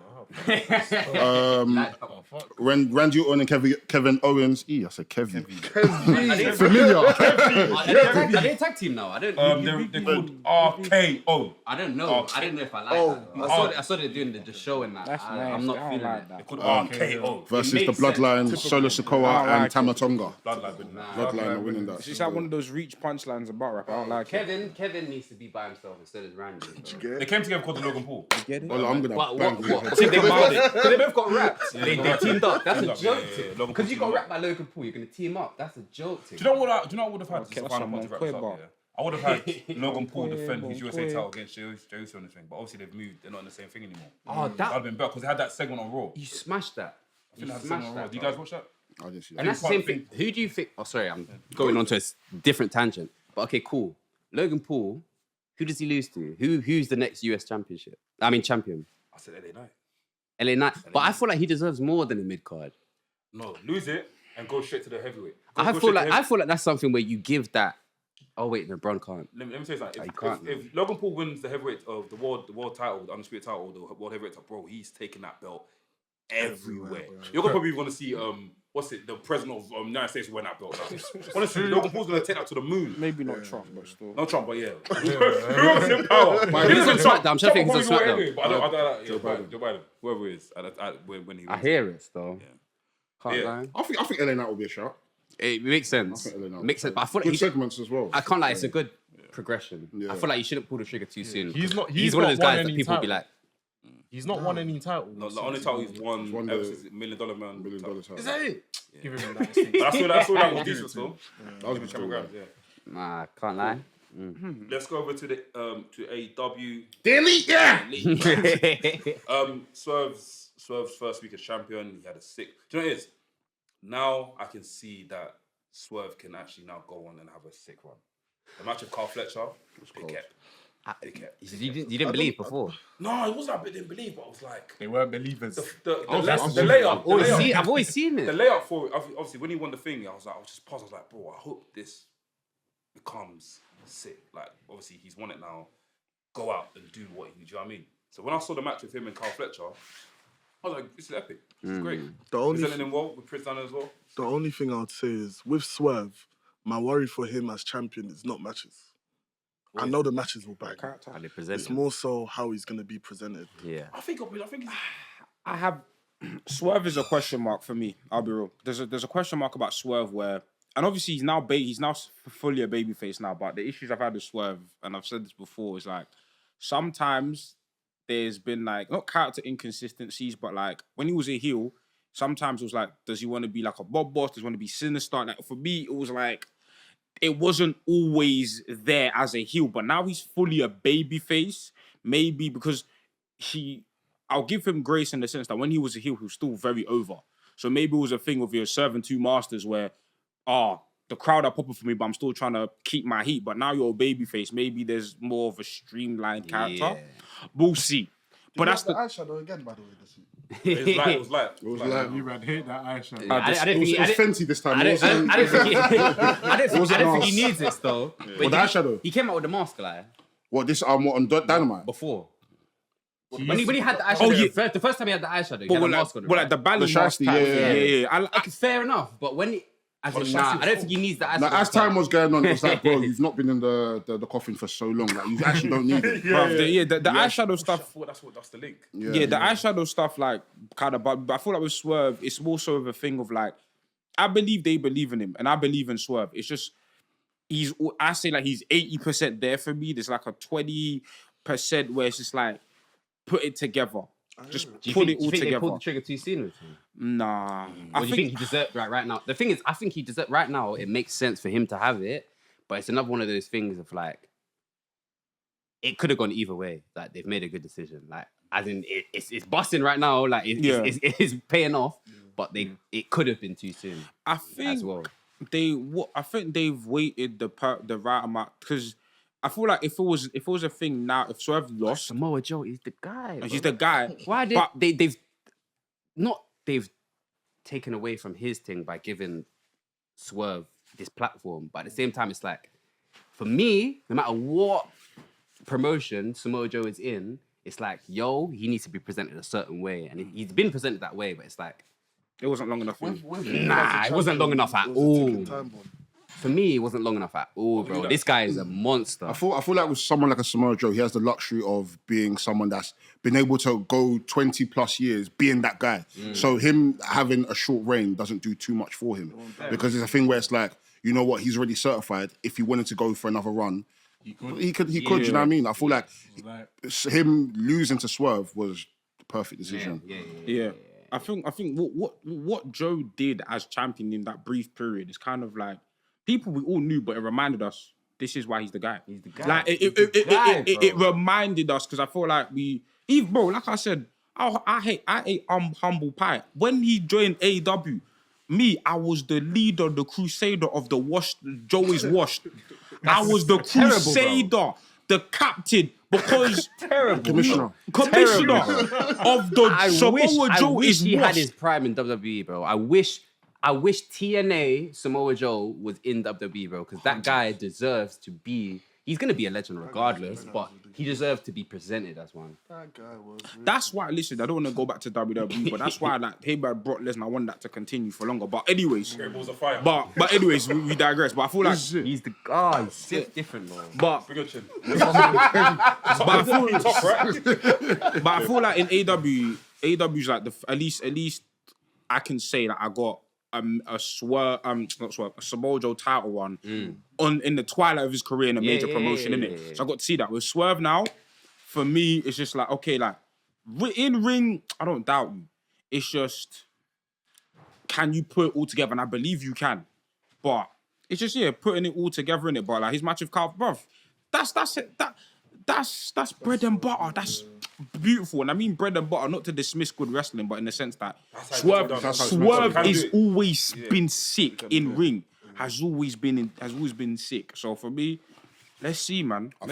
Randy Orton and Kevin Owens. I said Kevin. Familiar. Are they a tag team now? I don't. They're called RKO. I don't know. I don't know if I like that. I saw they doing the show and that. I'm not feeling like that. They're called RKO. Versus the Bloodline, Solo Sikoa and Tamatonga. Bloodline are winning that. It's like one of those reach punchlines about rap. I don't like it. Kevin needs to be by himself instead of Randy. They came together called the Logan Paul. Well, I'm gonna But bang what? your head. See, they both got wrapped. They teamed up. That's a joke. Logan Because you Paul got wrapped by Logan Paul, you're gonna team up. That's a joke. Do you know what I would have had? This is the Kept final someone point to wrap this up, quiver. yeah. I would have had Logan Paul defend his USA title against Jey Uso on this thing, but obviously they've moved. They're not in the same thing anymore. Oh, That'd have been better because they had that segment on Raw. You smashed that. I think they had a segment on Raw. Do you guys watch that? I didn't see And that. that's the same thing. Who do you think? Oh, sorry, I'm going on to a different tangent. But okay, cool. Logan Paul. Who does he lose to? Who's the next US champion? I said LA Knight. LA Knight. But I feel like he deserves more than a mid card. No, lose it and go straight to the heavyweight. I feel like that's something where you give that. Oh wait, no, Braun can't. Let me say something. can't, If Logan Paul wins the heavyweight of the world title, the undisputed title, the world heavyweight title, bro, he's taking that belt everywhere. You're gonna probably want to see the president of the United States wearing that belt. Honestly, Logan Paul's gonna take that to the moon. Maybe not Trump, but still. Not Trump, but yeah. Who else in power? He's on SmackDown. I'm trying to think who's on SmackDown. But I don't. Joe Biden, whoever it is, when he. I hear it though. Can't Yeah. lie. I think LA Knight will be a shout. It makes sense. I think LA Knight Makes sense. But I feel Good like segments as well. I can't lie. It's a good progression. Yeah. I feel like you shouldn't pull the trigger too soon. He's one of not those won guys that any people will be title. like, He's not won any title. No, the only title he's won won ever the since $1 Million Man. $1 million title. Is that it? Give him that. But I saw that was decent still. That was a good story. Yeah. nah, can't lie. Let's go over to the to AEW. Delete, yeah. Swerve's first week as champion. He had a sick. Do you know what it is? Now I can see that Swerve can actually now go on and have a sick run. The match of Carl Fletcher, they kept. You didn't believe before. No, it wasn't that I didn't believe, but I was like, They weren't believers. the layup. I've always seen The it. layup for it, obviously when he won the thing, I was just paused. I was like, bro, I hope this becomes sick. Like, obviously he's won it now. Go out and do what do you know what I mean? So when I saw the match with him and Carl Fletcher, I was like, this is epic. This is great. Presenting him well with Prince Dunne as well. The only thing I would say is with Swerve, my worry for him as champion is not matches. I know the matches will back. How they present It's him. more so how he's going to be presented. Yeah. I think he's... I have Swerve is a question mark for me. I'll be real. There's a question mark about Swerve where, and obviously he's now fully a babyface now. But the issues I've had with Swerve, and I've said this before, is like sometimes there's been like not character inconsistencies, but like when he was a heel, sometimes it was like, does he want to be like a Bob Boss? Does he want to be sinister? Like for me, it was like it wasn't always there as a heel, but now he's fully a babyface. Maybe because I'll give him grace in the sense that when he was a heel, he was still very over. So maybe it was a thing of you're serving two masters where, the crowd are popping for me, but I'm still trying to keep my heat. But now you're a babyface. Maybe there's more of a streamlined character. Yeah. We'll see. But that's the eyeshadow again, by the way. This week. It was like. You man hate that eyeshadow. It was Fenty this time. I don't think he needs this though. What, the eyeshadow? He came out with the mask like What, this on Dynamite? before. When he had the eyeshadow, the first time he had the eyeshadow, he had a mask on. Well, like the Bally mask. Yeah. Fair enough, but when he, I don't think he needs the eyeshadow. Now, as time was going on, it was like, bro, you've not been in the coffin for so long. Like, you actually don't need it. The eyeshadow stuff. That's the link. Yeah, the eyeshadow stuff, like, kind of, but I feel like with Swerve, it's more so of a thing of like, I believe they believe in him, and I believe in Swerve. It's just, I say like he's 80% there for me. There's like a 20% where it's just like, put it together. Just put it all together. Do you think they pulled the trigger too soon with him? Nah. Or do you think he deserves right now? The thing is, I think he deserves right now. It makes sense for him to have it, but it's another one of those things of like, it could have gone either way. Like they've made a good decision. Like as in, it's busting right now. Like it's paying off, but it could have been too soon. I think as well. I think they've waited the right amount because. I feel like if it was a thing now, if Swerve lost, Samoa Joe is the guy. He's the guy. Why did they've taken away from his thing by giving Swerve this platform, but at the same time, it's like for me, no matter what promotion Samoa Joe is in, it's like he needs to be presented a certain way, and he's been presented that way, but it's like it wasn't long enough. It wasn't long enough at all. For me, it wasn't long enough at all, bro. This guy is a monster. I feel like with someone like a Samoa Joe, he has the luxury of being someone that's been able to go 20 plus years being that guy. So him having a short reign doesn't do too much for him. Because it's a thing where it's like, you know what, he's already certified. If he wanted to go for another run, he could, you know what I mean? I feel like him losing to Swerve was the perfect decision. Yeah. I think what Joe did as champion in that brief period is kind of like, people we all knew, but it reminded us this is why he's the guy. He's the guy. Like it reminded us because I feel like bro. Like I said, I ate humble pie when he joined AEW. I was the leader, the crusader of the washed. Joe is washed. I was the crusader, the captain, because commissioner of the Samoa Joe is washed. He had his prime in WWE, bro. I wish TNA Samoa Joe was in WWE, bro, because that guy deserves to be. He's gonna be a legend regardless, but he deserves to be presented as one. That guy was. Really that's why. Listen, I don't want to go back to WWE, but that's why like him and Brock Lesnar, I want that to continue for longer. But anyways, but anyways, we digress. But I feel like he's the guy. He's different, man. But I feel like in AEW's like at least I can say that I got. A Samoa Joe title run in the twilight of his career in a major promotion, innit? So I got to see that. With Swerve now, for me, it's just like, okay, like, in ring, I don't doubt you. It's just, can you put it all together? And I believe you can. But it's just, putting it all together in it. But like his match with Carl, bruv, that's it. That's bread and butter. That's beautiful. And I mean bread and butter, not to dismiss good wrestling, but in the sense that Swerve has always been sick in ring. Has always been sick. So for me, let's see, man. I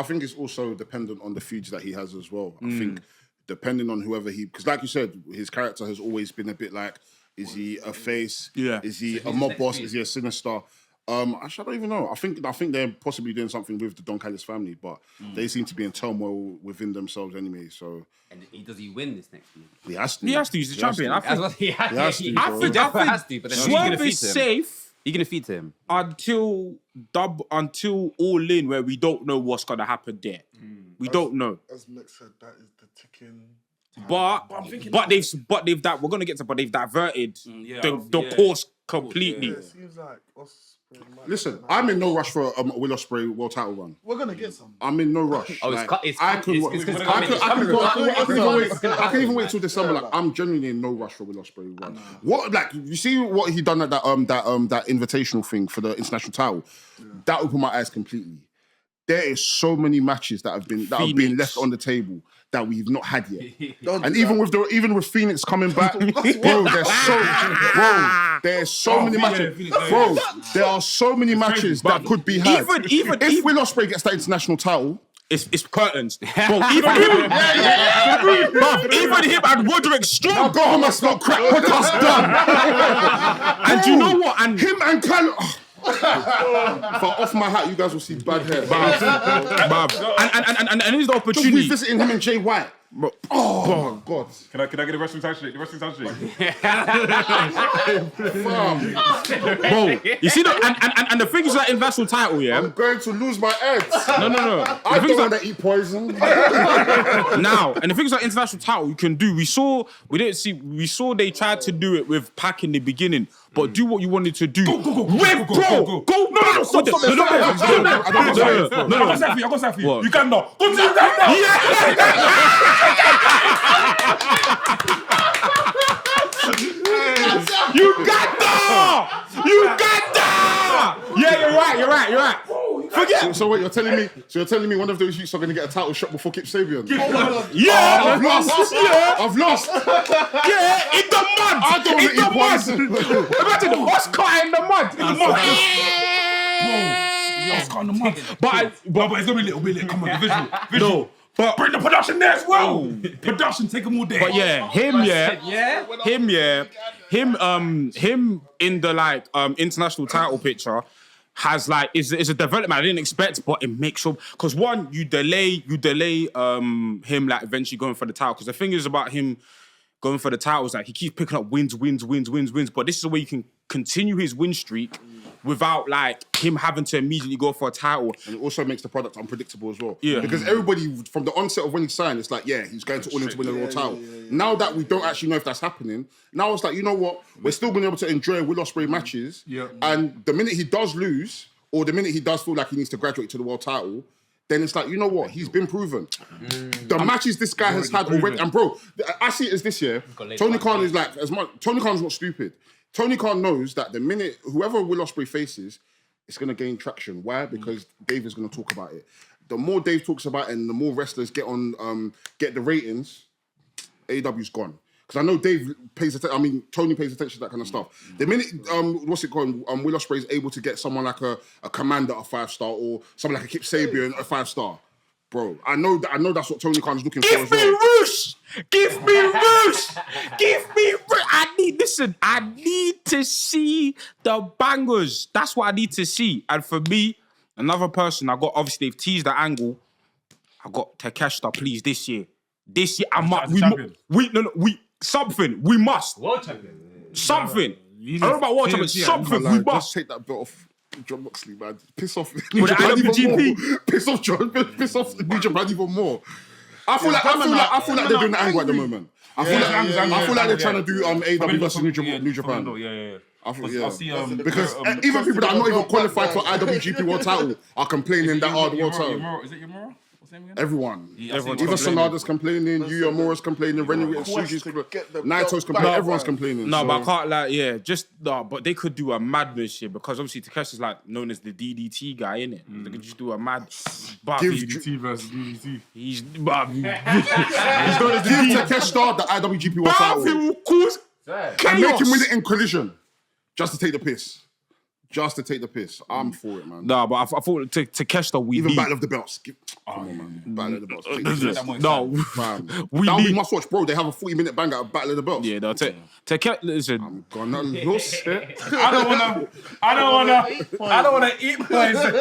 think it's also dependent on the feuds that he has as well. I think depending on whoever because like you said, his character has always been a bit like, is he a face? Yeah. Is he a mob boss? Is he a sinister? Actually, I don't even know. I think they're possibly doing something with the Don Callis family, but they seem to be in turmoil within themselves anyway. So, and does he win this next week? He has to. He's the champion. I think he has to. Definitely has to. But then Swerve is safe. You're gonna feed to him until All In, where we don't know what's gonna happen there. We don't know. As Mick said, that is the ticking. But they've we're gonna get to. But they've diverted the course completely. It seems like listen, I'm in no rush for a Will Ospreay world title run. We're gonna get some. I'm in no rush. Oh, I can even wait till December. Like, I'm genuinely in no rush for Will Ospreay run. What, like, you see what he done at that invitational thing for the international title? That opened my eyes completely. There is so many matches that have been left on the table that we've not had yet. And even with Phoenix coming back, there's so many matches. Bro, there are so many matches that could be had. Even if Will Ospreay gets that international title, it's curtains. Bro, even him and Roderick Strong. Now go home and smoke crack. Podcast done. And you know what? And him and Kyle. If I off my hat, you guys will see bad hair. And here's the opportunity. Just revisiting him and Jay White. Oh, God. Can I get a wrestling handshake? The wrestling handshake. Bro, you see, and the thing is that international title, yeah? I'm going to lose my head. No. I don't want to eat poison. Now, and the thing is that international title you can do. We saw they tried to do it with Pac in the beginning, but do what you wanted to do. Go. No, stop. I got something for you. You can not. Go to the You got that! Yeah, you're right. Forget. So what you're telling me one of those youths are going to get a title shot before Kip Sabian? Yeah, I've lost. Yeah, in the mud. I don't want to eat poison. Imagine the Oscar in the mud. Oscar in the mud. But it's gonna be a little bit. Come on, visual. no. But Bring the production there as well. Production, take them all day. But yeah, him in the international title picture has is a development I didn't expect, but it makes sure because one you delay him eventually going for the title because the thing is about him going for the title is he keeps picking up wins, but this is the way you can continue his win streak without him having to immediately go for a title. And it also makes the product unpredictable as well. Yeah. Because everybody, from the onset of when he signed, it's he's going to all in to win a Raw title. Now that we don't actually know if that's happening, now it's you know what? We're still going to be able to enjoy Will Ospreay matches. Yeah. And the minute he does lose, or the minute he does feel like he needs to graduate to the world title, then it's you know what? He's been proven. The matches this guy has had already, and bro, I see it as this year. Tony Khan is Tony Khan's not stupid. Tony Khan knows that the minute whoever Will Ospreay faces, it's going to gain traction. Why? Because Dave is going to talk about it. The more Dave talks about it and the more wrestlers get the ratings, AEW's gone. Because I know Dave pays attention. I mean, Tony pays attention to that kind of stuff. The minute Will Ospreay is able to get someone like a Commander a 5-star or someone like a Kip Sabian a 5-star, bro. I know that's what Tony Khan is looking for as well. Give me Roosh! I need to see the bangers. That's what I need to see. And for me, another person, obviously they've teased the angle. I got Takeshita, please, this year, we must. World champion. Something. I don't know about world champion. Something, we must. Just take that belt off John Moxley, man. Piss off With the IWGP. Piss off John. Piss off New Japan even more. I feel like they're doing the angle at the moment. I feel like they're trying to do AEW versus New Japan. Yeah. I see, because even people that are not even qualified for IWGP World Title are complaining that the World Title. Is it Yamura? What's his name again? Everyone. Everyone. Even Sonada's complaining, Yuya Mora's complaining, Renny Suji's Naito's complaining, everyone's complaining. No, but I can't but they could do a madness here because obviously Takeshi's known as the DDT guy, innit? They could just do a mad DDT versus DDT. He's known as Takeshita the IWGP World Title. And make him win it in collision. Just to take the piss. I'm for it, man. No, but I thought Takeshita we even need. Battle of the Belts. Come on, man. Battle of the Belts. Take the piss. No, we must watch, bro. They have a 40-minute bang at Battle of the Belts. Yeah, no, listen. I'm gonna lose it. I don't wanna eat poison.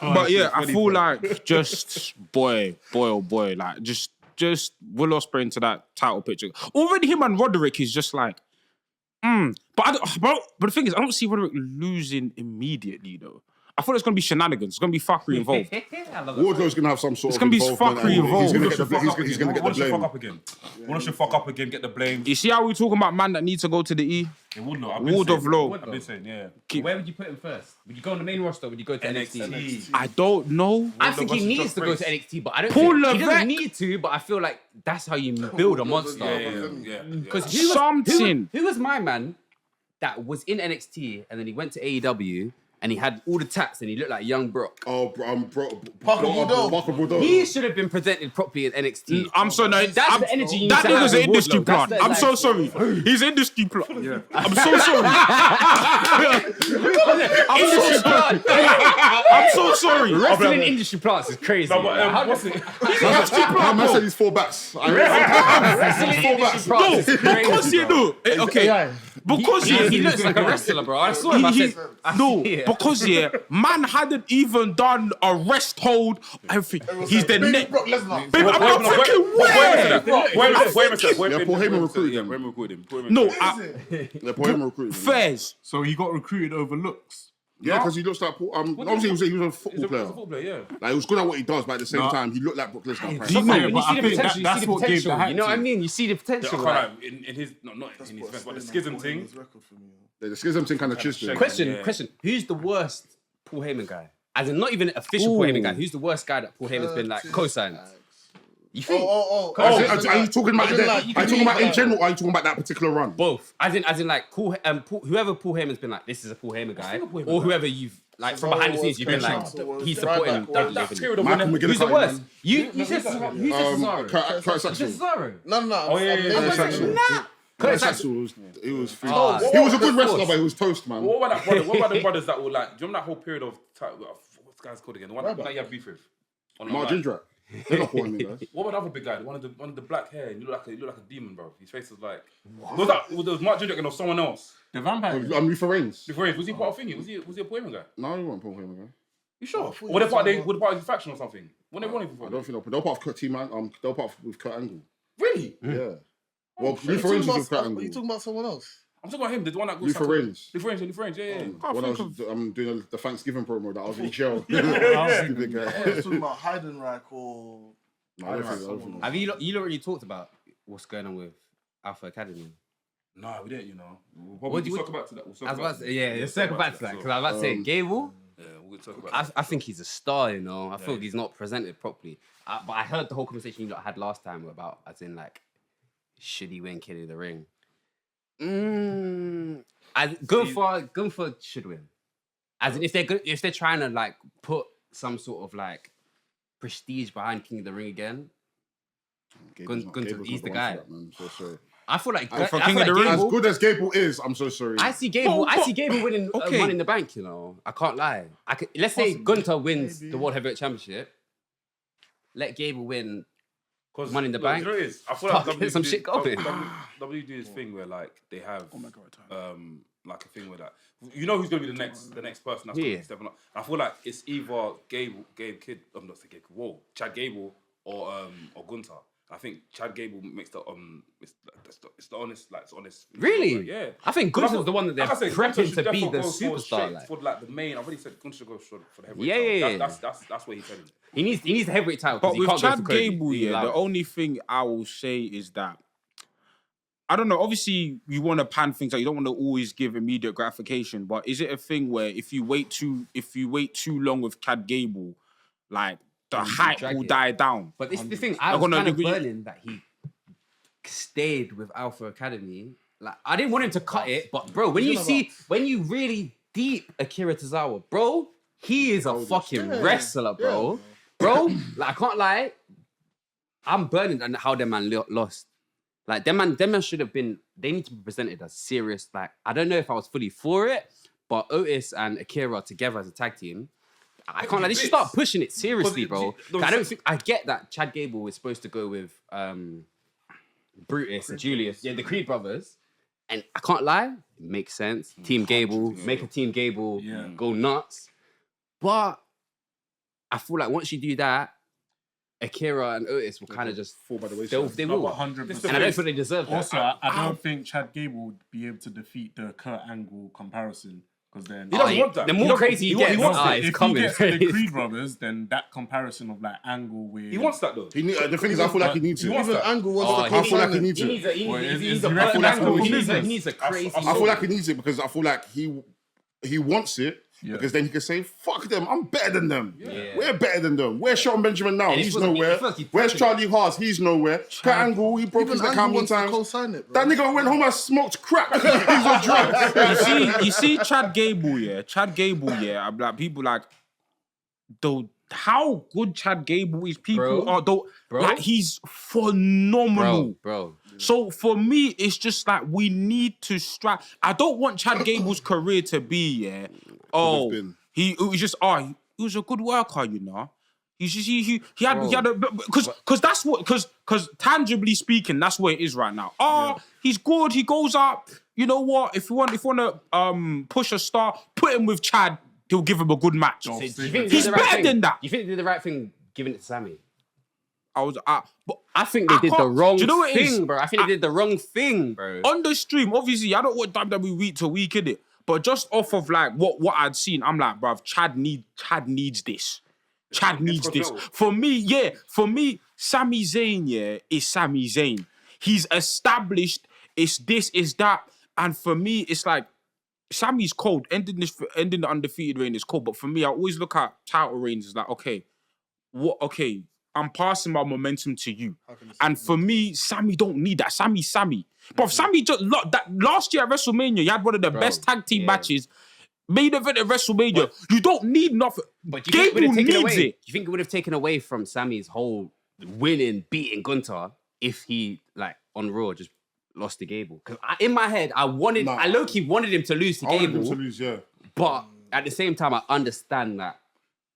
But yeah, I feel like just boy, just Will Ospreay into that title picture. Already him and Roderick is just But the thing is, I don't see Roderick losing immediately though. I thought it's gonna be shenanigans. It's gonna be fuckery involved. Wardlow's gonna have some sort of involvement. It's gonna be fuckery involved. He's gonna get the blame. Wardlow should fuck up again, get the blame. You see how we talking about man that need to go to the E? Wardlow. I've been saying, yeah. Where would you put him first? Would you go on the main roster or would you go to NXT? I don't know. I think he needs to go to NXT, but I don't think he doesn't need to, but I feel like that's how you build a monster. Because who was my man that was in NXT and then he went to AEW and he had all the tats and he looked like young Brock? Parker Boudreaux. He should have been presented properly at NXT. I'm so no. That's the energy you need that to have nigga's an with industry Wardlow. plant. I'm so sorry. He's industry plant. Yeah. I'm so sorry. I'm so sorry. Wrestling industry plants is crazy. No, but, what's it? I said he's 4 backs. Wrestling industry plants is crazy. Of course you do. Okay. Because he looks like a wrestler, bro. I saw him. I said, because man hadn't even done a rest hold. Everything. He's the next. Brock Lesnar. Babe, I'm not thinking where. Yeah, Paul Heyman recruited him. No, Yeah, Paul Heyman recruited him. Fairs. So he got recruited over looks. Yeah, because he looks like Paul. Obviously, he was a football player. Football player, yeah. Like, he was good at what he does, but at the same time, he looked like Brock Lesnar. apparently. Yeah, when but you see the I think potential, you that's see the what gave the potential. hype You know what I to mean? You see the I potential. can't Like, lie, in his not in his best, but the schism thing. Yeah, the schism thing kind of chissed him. question. Who's the worst Paul Heyman guy? As in, not even official Paul Heyman guy. Who's the worst guy that Paul Heyman's been like co-signed? You think? Are you talking about in general, or are you talking about that particular run? Both. As in like Paul, whoever Paul Heyman's been like, this is a Paul Heyman guy, or whoever you've like from behind the scenes you've been like, he's supporting WWE. Michael Who's the worst? You said Cesaro. Curtis Axel. Cesaro. No. Curtis Axel was he was free. Oh, He was a good wrestler, but he was toast, man. What about that brother? What about the brothers that were like? Do you remember that whole period of time? What's the guy's called again? The one that you have beef with. Mark Jindrak. They're not calling me, guys. What about the other big guy? The one of the black hair. You look like a demon, bro. His face was like. Was Mark Jindrak and or someone else? The vampire. Luther Reigns. Was he part of thingy? Was he a appointment guy? No, he wasn't Paul Heyman, guy. You sure? Or were they part of his faction or something? When they won it I before? don't think they were part of Team Man. They were part with Kurt Angle. Really? Yeah. Well, Luther Reigns was with Kurt Angle. You talking about someone else? I'm talking about him, the one that goes Luther Reigns. Luther Reigns, yeah. When I'm doing the Thanksgiving promo that I was in jail. Stupid guy. I was talking about Heidenreich or... No, I don't think Have you already talked about what's going on with Alpha Academy? No, we didn't, you know. What do you- We'll circle back to that. I was about to say, yeah, circle back to that because I was about to say Gable. Yeah, we'll talk about that. I think he's a star, you know. I feel like he's not presented properly. But I heard the whole conversation you lot had last time about, as in like, should he win King of the Ring? Gunther should win. As in, if they're trying to like put some sort of like prestige behind King of the Ring again, Gunther, he's the guy. I'm so sorry. I feel like for King of the Ring, As good as Gable is, I'm so sorry. I see Gable winning Money in the Bank. You know, I can't lie. Let's say Gunther wins the World Heavyweight Championship. Let Gable win Money in the Bank. You know what it is? I feel like Get some shit going. WWE do this thing where like they have like a thing where like you know who's gonna be the next person that's gonna be stepping up. And I feel like it's either Chad Gable or Gunther. I think Chad Gable makes the it's the honest, like it's honest. Really? Yeah. I think Gunther's the one that they're prepping to be the superstar. Like. For like the main, I've already said Gunther should go for the heavyweight. Yeah. That's what he said. He needs the heavyweight title. But he with can't Chad go for Cody. Gable, the only thing I will say is that I don't know. Obviously, you want to pan things out. You don't want to always give immediate gratification. But is it a thing where if you wait too long with Chad Gable, like the hype will die down? But it's the thing. I was kind of burning that he stayed with Alpha Academy. Like I didn't want him to cut it, but bro, when you really deep Akira Tozawa, bro, he is a fucking wrestler, bro. Bro, like I can't lie, I'm burning on how them man lost. Like them man should have been. They need to be presented as serious. Like I don't know if I was fully for it, but Otis and Akira together as a tag team. I can't. They should start pushing it seriously, bro. I don't think I get that Chad Gable was supposed to go with Brutus and Julius, the Creed brothers, and I can't lie, it makes sense. Team Gable, make a Team Gable go nuts, but I feel like once you do that, Akira and Otis will kind of just fall by the wayside. They will, 100%. and I don't think they deserve that. Also, I don't think Chad Gable would be able to defeat the Kurt Angle comparison. Because then he doesn't want that. The more crazy he gets, if he gets to the Creed brothers, then that comparison of like Angle with he wants that though. The thing is, I feel like he needs it. Even Angle wants to I feel like he needs it. He needs a crazy. I feel like he needs it because I feel like he wants it. Yeah. Because then he can say, fuck them, I'm better than them. Yeah. We're better than them. Where's Shelton Benjamin now? He's nowhere. Where's Charlie Haas? He's nowhere. Kurt Angle, he broke his neck how many times? That nigga went home and smoked crack. He's on drugs. You see Chad Gable, I'm like, people like, though, how good Chad Gable is, people are, though, like, he's phenomenal. Bro. So for me, it's just like, we need to strike. I don't want Chad Gable's career to be, he was a good worker, you know. He had a because that's what because tangibly speaking, that's where it is right now. He's good. He goes up. You know what? If you want to push a star, put him with Chad. He'll give him a good match. So do you think He's better than that. You think they did the right thing giving it to Sammy? But I think they did the wrong do you know what it is? thing, bro. I think they did the wrong thing, bro. On the stream, obviously, I don't watch WWE week to week, innit? But just off of like what I'd seen, I'm like, bruv, Chad needs this. Chad needs this. For me, Sami Zayn, is Sami Zayn. He's established. It's this, is that. And for me, it's like, Sammy's cold. Ending the undefeated reign is cold. But for me, I always look at title reigns as like, okay, I'm passing my momentum to you. And for me, Sammy don't need that. Sammy. But Sammy just that last year at WrestleMania, you had one of the best tag team matches. Main event at WrestleMania. You don't need nothing. But Gable needs it. You think it would have taken away from Sammy's whole beating Gunther if he, like, on Raw just lost to Gable? Because in my head, I low-key wanted him to lose to Gable. I wanted him to lose, yeah. But at the same time, I understand that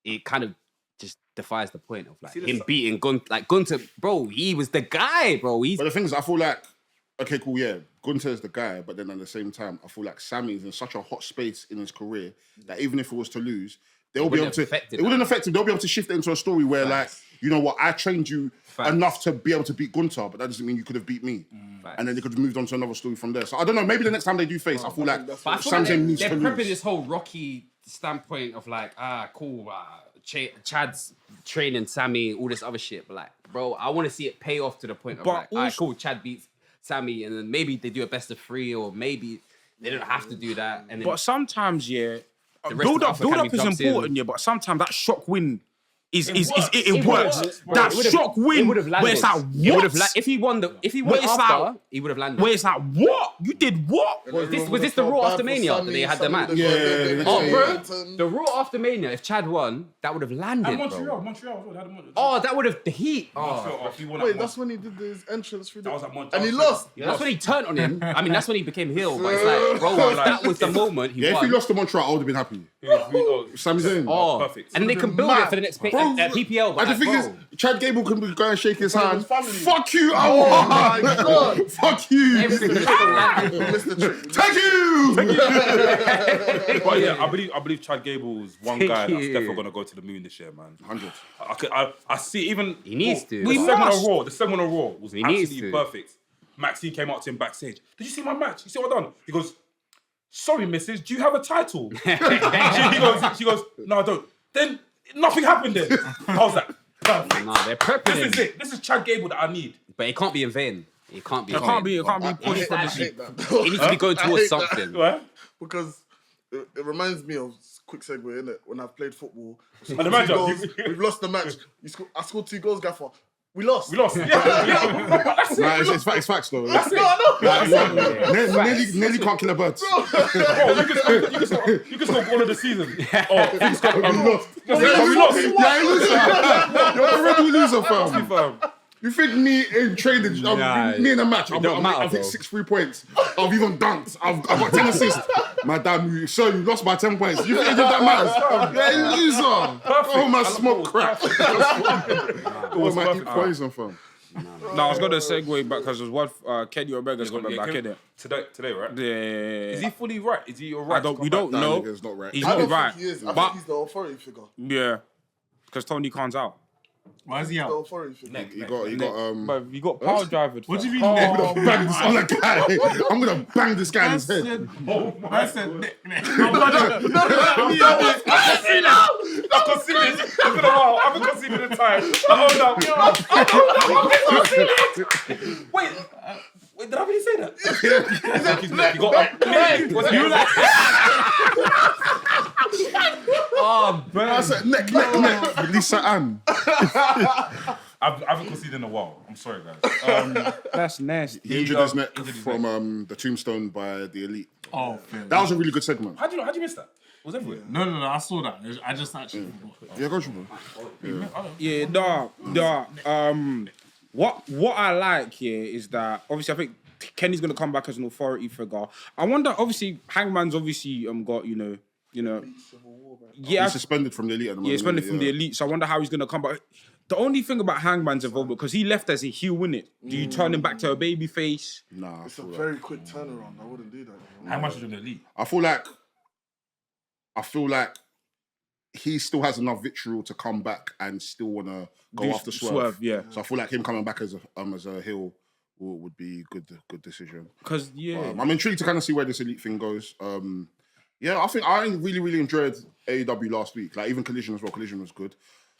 it kind of just defies the point of like him beating Gunther. Like Gunther, bro, he was the guy, bro. But the thing is, I feel like, okay, cool, yeah, Gunther is the guy, but then at the same time, I feel like Sammy's in such a hot space in his career that even if it was to lose, they'll be able to. It wouldn't affect him. They'll be able to shift it into a story where, like, you know what, I trained you enough to be able to beat Gunther, but that doesn't mean you could have beat me. And then they could have moved on to another story from there. So I don't know. Maybe the next time they do face, I feel like Sami Zayn needs to lose. They're prepping this whole Rocky standpoint of like, cool, Chad's training Sammy, all this other shit. But like, bro, I want to see it pay off to the point of like, all right, cool, Chad beats Sammy, and then maybe they do a best of 3, or maybe they don't have to do that. And then but sometimes, build up is important, but sometimes that shock win it works. That shock win where it's like, what? If he won after, he would have landed. Where it's like, what? You did what? Was this the Raw after Mania that they had the match? Yeah. Bro, the Raw after Mania, if Chad won, that would have landed, Montreal. That would have the heat. Wait, that's when he did his entrance through and he lost. That's when he turned on him. I mean, that's when he became heel. But it's like, bro, that was the moment he won. If he lost to Montreal, I would have been happy. Sami Zayn. Perfect. And they can build it for the next PPL. And the thing is, Chad Gable can go and shake his hand. Fuck you! Oh my god! Fuck you! Everything Thank you! But yeah, I believe Chad Gable's one guy that's definitely gonna go to the moon this year, man. 100. I see even he needs to. The segment on Raw was needs absolutely perfect. Maxine came up to him backstage. Did you see my match? You see what I done? He goes, sorry, missus, do you have a title? she goes, no, I don't. Then nothing happened then. I was like, perfect. Nah, they're prepping This is it. This is Chad Gable that I need. But it can't be in vain. It can't be. It can't be pushed for this. It needs to be going towards something. Right? Because it reminds me of quick segue, innit? When I've played football, we've lost the match. I scored 2 goals, Gaffer. We lost. Yeah. It's facts though. Nearly can't kill a bird. Bro, you can score all of the season. Things got lost. We lost. You're already a loser, fam. You think me in training, me in a match, I've hit 6 points. I've even dunked. I've got 10 assists. My dad, you lost by 10 points. You think you did that matters? You're a loser. Oh, my smoke crack. Oh, my eat poison, fam. No, I was going to segue back because there's one Kenny Omega's coming back in it. Today, right? Yeah. Is he fully right? Is he all right? We don't know. He's not right. He's I not don't right. think he is. I But think he's the authority figure. yeah, because Tony Khan's out. Why is he The out? authority figure. He got But you got power driver. What do you mean? I'm gonna bang this other guy. I'm gonna bang this guy in his head. I said, I conceded. It's been a while. I haven't conceded the time. Wait, did I really say that? You got up. You like? Oh, bro. I said neck. Lisa Ann. I haven't conceded in a while. I'm sorry, guys. That's nasty. He injured his neck from the tombstone by the Elite. oh, fair. That was a really good segment. How'd you miss that? It was everywhere. No, I saw that. I just actually forgot. Yeah, go bro. Yeah, what I like here is that obviously I think Kenny's gonna come back as an authority figure. I wonder, obviously, Hangman's obviously got you know. Yeah, he's suspended from the elite at the moment. Yeah, suspended from the elite. So I wonder how he's gonna come back. The only thing about Hangman's involvement, because he left as a heel, innit? Do you turn him back to a baby face? Nah, It's a very quick turnaround. I wouldn't do that. How much is an elite? I feel like he still has enough vitriol to come back and still want to go after Swerve. Yeah. So I feel like him coming back as a heel would be good decision. Because I'm intrigued to kind of see where this elite thing goes. Yeah, I think I really enjoyed AEW last week. Like even Collision as well. Collision was good.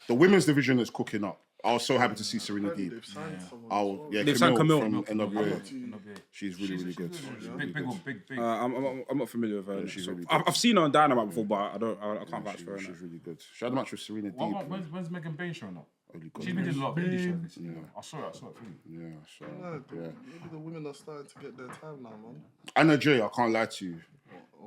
The women's division is cooking up. I was so happy to see Serena Deeb. They've signed someone. They've signed Camille from NWA. She's really good. Big. I'm not familiar with her. She's really good. I've seen her on Dynamite before, but I can't vouch for her. She's really good. She had a match with Serena Deeb. When's Megan Bain showing up? Holy God. She's been doing a lot of indie shows this year. I saw it. Yeah, so Maybe the women are starting to get their time now, man. Anna Jay, I can't lie to you.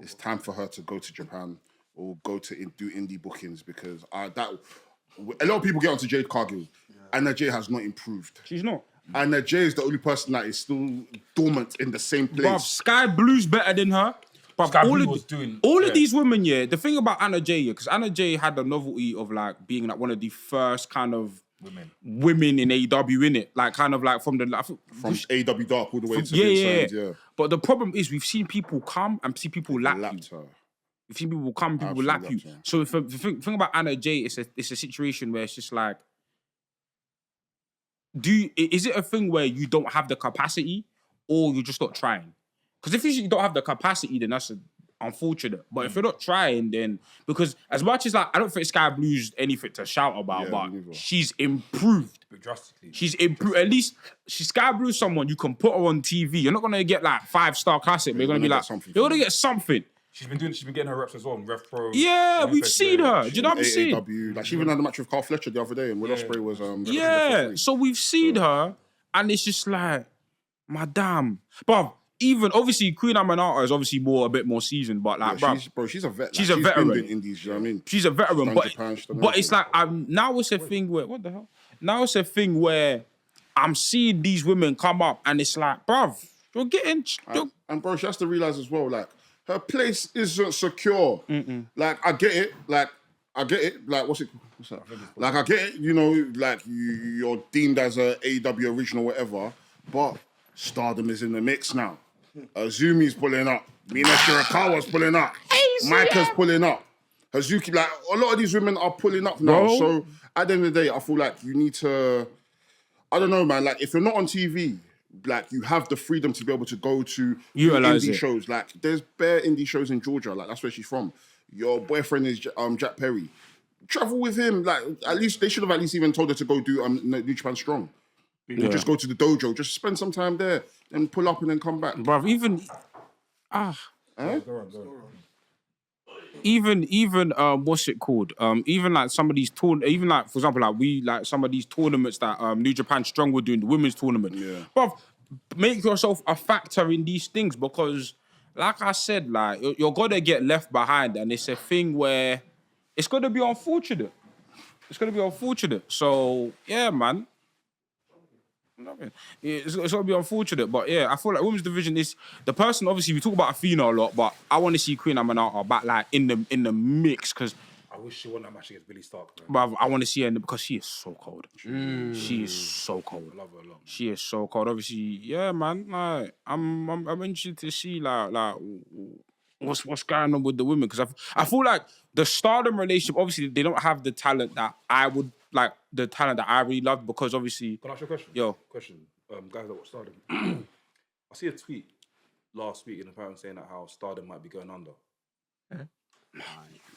It's time for her to go to Japan or go to do indie bookings because a lot of people get onto Jade Cargill. Anna Jay has not improved. She's not. Anna Jay is the only person that is still dormant in the same place. Bruv, Sky Blue's better than her. Bruv, Sky Blue was doing... all of these women, yeah. The thing about Anna Jay, yeah, because Anna Jay had the novelty of like being like one of the first kind of women in AEW, innit? Like kind of like from AEW Dark all the way to yeah. But the problem is we've seen people come and see people lap you. her. We've seen people come, people lap you. So the thing about Anna Jay, it's a situation where it's just like, is it a thing where you don't have the capacity or you're just not trying? Because if you don't have the capacity, then that's unfortunate. But if you're not trying, then because as much as like I don't think Sky Blue's anything to shout about, but she's improved. Drastically. She's improved. At least Sky Blue's someone you can put her on TV. You're not gonna get like 5-star classic, but you're gonna be like, you're gonna get something. She's been getting her reps as well on Rev Pro. Yeah, we've seen her. Do you know what I'm saying? AEW. Like she even had a match with Carl Fletcher the other day, and Will Ospreay was so we've seen her, and it's just like, madame. But even obviously Queen Aminata is obviously a bit more seasoned, but like, she's a vet. She's a veteran. Been doing indies, you know what I mean? She's a veteran, but it's like now it's a thing where what the hell? Now it's a thing where I'm seeing these women come up, and it's like, bruv, you're getting. And bro, she has to realize as well, like. Her place isn't secure. Like, I get it. Like, what's that? Like, I get it, you know, like, you're deemed as a AEW original, whatever, but Stardom is in the mix now. Azumi's pulling up. Mina Shirakawa's pulling up. Micah's pulling up. Hazuki, like, a lot of these women are pulling up now. Bro. So, at the end of the day, I feel like you need to, I don't know, man, like, if you're not on TV, like you have the freedom to be able to go to indie shows. Like there's bare indie shows in Georgia. Like that's where she's from. Your boyfriend is Jack Perry. Travel with him. Like at least they should have at least even told her to go do New Japan Strong. Or just go to the dojo. Just spend some time there and pull up and then come back. Bruv, even even what's it called? Even like some of these even like for example, like some of these tournaments that New Japan Strong were doing, the women's tournament. Yeah. But make yourself a factor in these things because, like I said, like you're gonna get left behind, and it's a thing where it's gonna be unfortunate. It's gonna be unfortunate. So yeah, man. It's gonna be unfortunate, but yeah, I feel like women's division is the person. Obviously, we talk about Athena a lot, but I want to see Queen Aminata back like in the mix because I wish she won that match against Billy Stark. But I want to see her because she is so cold. She is so cold. I love her a lot. She is so cold. Obviously, yeah, man. Like I'm interested to see like what's going on with the women because I feel like the Stardom relationship. Obviously, they don't have the talent that I would like. The talent that I really love because obviously. Can I ask you a question? Yo. Question. Guys that watch Stardom. I see a tweet last week in the parent saying that how Stardom might be going under.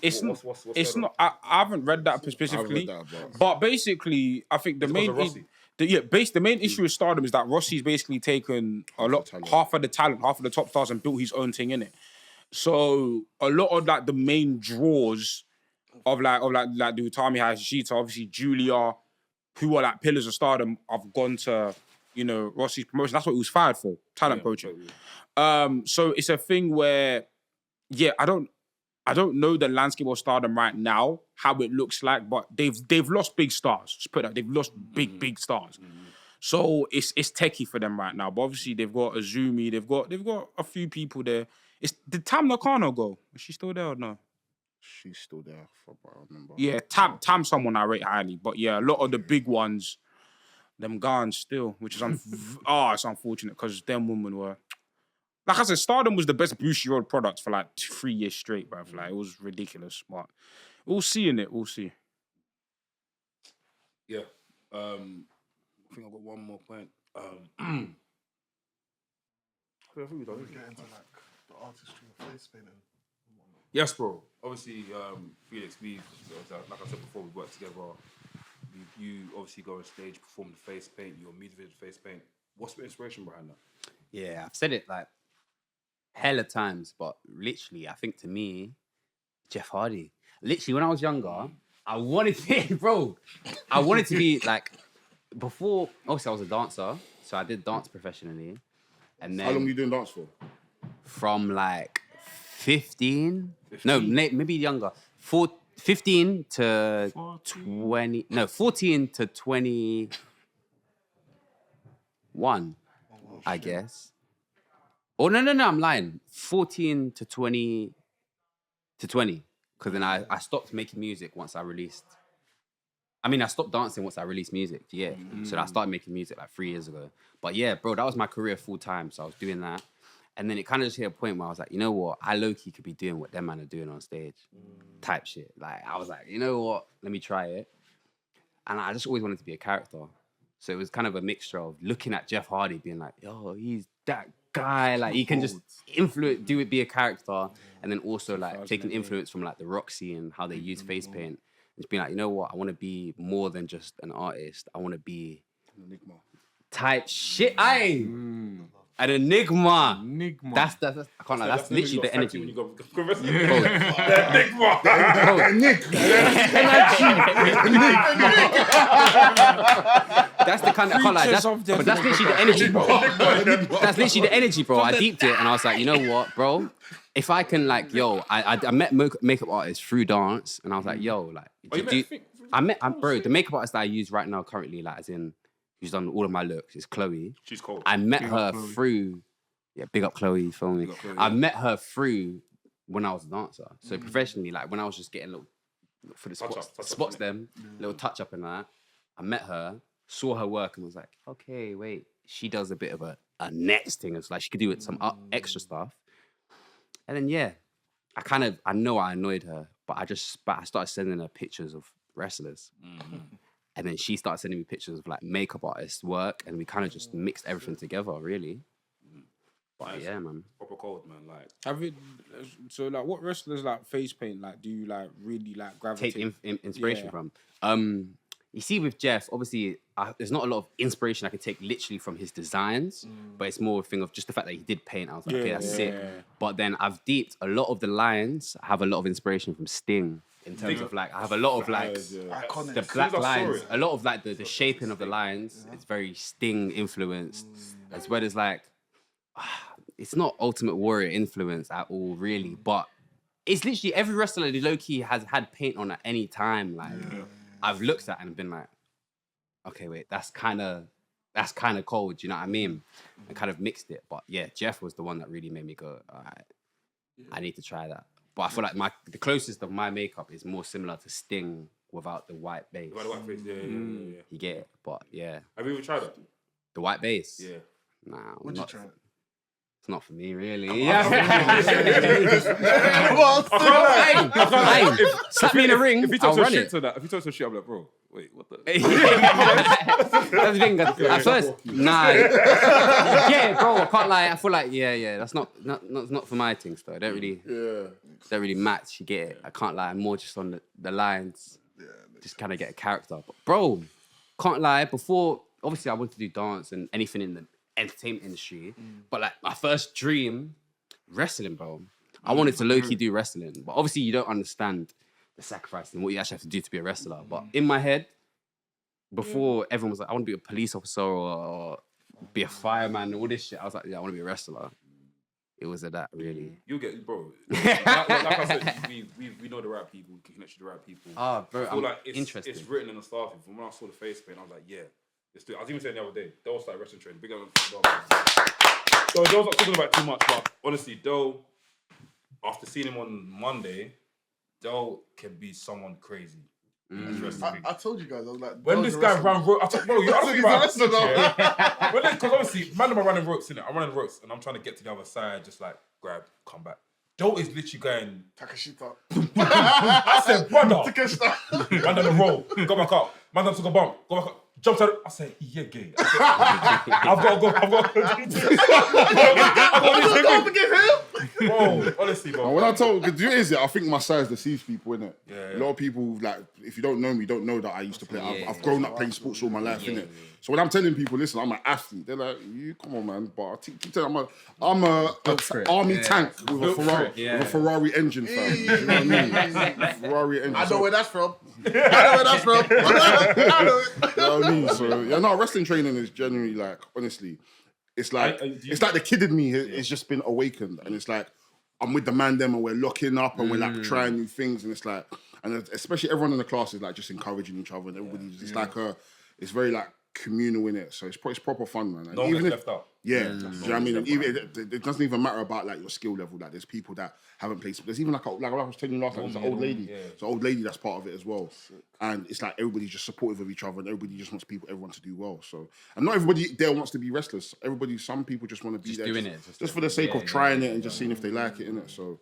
It's what's not. I haven't read that specifically, but basically, I think the main issue with Stardom is that Rossi's basically taken half of the talent, half of the top stars, and built his own thing in it. So a lot of like the main draws of the Utami Hayashishita, obviously Julia, who are like pillars of Stardom, have gone to Rossi's promotion. That's what he was fired for, talent poaching. So it's a thing where, I don't know the landscape of Stardom right now, how it looks like, but they've lost big stars. Just put that they've lost big stars. So it's techie for them right now. But obviously they've got Azumi, they've got a few people there. Did Tam Nakano go? Is she still there or no? She's still there, from what I remember. Yeah, Tam someone I rate highly, but yeah, a lot of the big ones, them gone still, which is it's unfortunate because them women were. Like I said, Stardom was the best Bushy Road product for like 3 years straight, bruv. Like, it was ridiculous, but we'll see in it. We'll see. Yeah. I think I've got one more point. I think we done. Get into like the artistry of face painting. Yes, bro. Obviously, Felix, like I said before, we worked together. You obviously go on stage, perform the face paint, your music video face paint. What's the inspiration behind that? Yeah, I've said it like hella times, but literally, I think to me, Jeff Hardy. Literally, when I was younger, I wanted to, bro. I wanted to be like, before. Obviously, I was a dancer, so I did dance professionally, and then How long were you doing dance for? from like 15? No, maybe younger. 15 to 20. No, 14 to 21. I guess. Oh no, I'm lying. 14 to 20 because then I stopped making music once I released. I mean, I stopped dancing once I released music. Yeah, so I started making music like 3 years ago. But yeah, bro, that was my career full time. So I was doing that, and then it kind of just hit a point where I was like, you know what, I low key could be doing what them man are doing on stage, type shit. Like I was like, you know what, let me try it, and I just always wanted to be a character. So it was kind of a mixture of looking at Jeff Hardy, being like, yo, he's that guy. Like, he can just be a character. And then also, like, taking influence from, like, the Roxy and how they use face paint. And just being like, you know what? I want to be more than just an artist. I want to be... Enigma. Type shit. Aye! An Enigma. That's I can't lie. That's literally the energy. Enigma. That's the kind of, I can't lie, but that's literally the energy, bro. That's literally the energy, bro. I deeped it and I was like, you know what, bro? If I can, like, I met makeup artists through dance, and I was like, yo, like, bro, the makeup artist that I use right now currently, like, as in, who's done all of my looks, is Chloe. She's cold. I met her through, big up Chloe, you feel me? I met her through when I was a dancer. So professionally, like, when I was just getting little, for the spots them, little touch up and that, I met her, saw her work and was like, okay, wait, she does a bit of a next thing. It's like she could do it some extra stuff. And then, I know I annoyed her, but I started sending her pictures of wrestlers. And then she started sending me pictures of like makeup artists' work, and we kind of just mixed everything together, really. But yeah, man. Proper cold, man. Like, so like, what wrestlers like face paint? Like, do you like really like gravitate? Take inspiration from? You see, with Jeff, obviously, there's not a lot of inspiration I could take literally from his designs, but it's more a thing of just the fact that he did paint. I was like, okay, that's sick. But then I've deeped a lot of the lines. I have a lot of inspiration from Sting. In terms of like, I have a lot of like the black lines, a lot of like the shaping of the lines. It's very Sting influenced, as well as like, it's not Ultimate Warrior influence at all, really. But it's literally every wrestler that low key has had paint on at any time. Like, I've looked at and been like, okay, wait, that's kind of cold. You know what I mean? And kind of mixed it. But yeah, Jeff was the one that really made me go, all right, I need to try that. But I feel like the closest of my makeup is more similar to Sting without the white base. Without the white face, yeah. You get it, but yeah. Have you ever tried that? The white base? Yeah. Nah, Would you try it? It's not for me, really. Slap me in a ring, If you I'll talk run some it. shit to that, if you talk some shit, I'm like, bro, wait, what the? That's the thing. At first, nah. Yeah, bro, I can't lie. I feel like, that's not for my things, though. Don't really match, you get it. I can't lie. I'm more just on the lines. Just kind of get a character. But, bro, can't lie. Before, obviously, I wanted to do dance and anything in the entertainment industry. But, like, my first dream, wrestling, bro. I wanted to low-key do wrestling. But obviously, you don't understand the sacrifice and what you actually have to do to be a wrestler. But in my head, before everyone was like, I want to be a police officer or be a fireman and all this shit, I was like, yeah, I want to be a wrestler. It was that, really. You'll get, bro. Like I said, we know the right people. We can connect you to the right people. Bro, I feel like interested. It's written in the staff. From when I saw the face paint, I was like, yeah, let's do it. I was even saying the other day, Doe started wrestling training. Big up. So Doe's not talking about too much, but honestly, Doe, after seeing him on Monday, Joe can be someone crazy. I told you guys, I was like, When this guy ran ropes, I told bro, you asked me about because obviously, man, I'm running ropes, innit? I'm running ropes and I'm trying to get to the other side, just like grab, come back. Joe is literally going Takashita. I said, brother, Takashita. man on the roll, go back up. Man took a bump, go back up. Jumped out. I said, yeah, gay. I said, I've got to go. I've got to go. Bro, honestly, bro. And when I told, because is it, I think my size deceives people, innit? Yeah. A lot of people, like, if you don't know me, don't know that I used to play. I've grown up playing sports all my life, innit? So when I'm telling people, listen, I'm an athlete, they're like, you come on, man. But I keep telling them, I'm a army tank with a Ferrari engine, fam. You know what I mean? Ferrari engine. I know where that's from. I know where that's from. I know it. You know what I mean? So yeah, no, wrestling training is genuinely like, honestly, it's like the kid in me has just been awakened, and it's like I'm with the Mandem and we're locking up and we're like trying new things, and it's like, and especially everyone in the class is like just encouraging each other, and everybody's it's like it's very like communal in it, so it's proper fun, man. And no one gets left out. Yeah, do you know what I mean? And even, it doesn't even matter about like your skill level. Like there's people that haven't played. There's even like I was telling you last time, there's an old lady. Yeah. It's an old lady that's part of it as well. And it's like everybody's just supportive of each other, and everybody just wants everyone to do well. So, and not everybody there wants to be wrestlers. Some people just want to be there, doing just for the sake of trying it and just seeing if they like it, innit? So,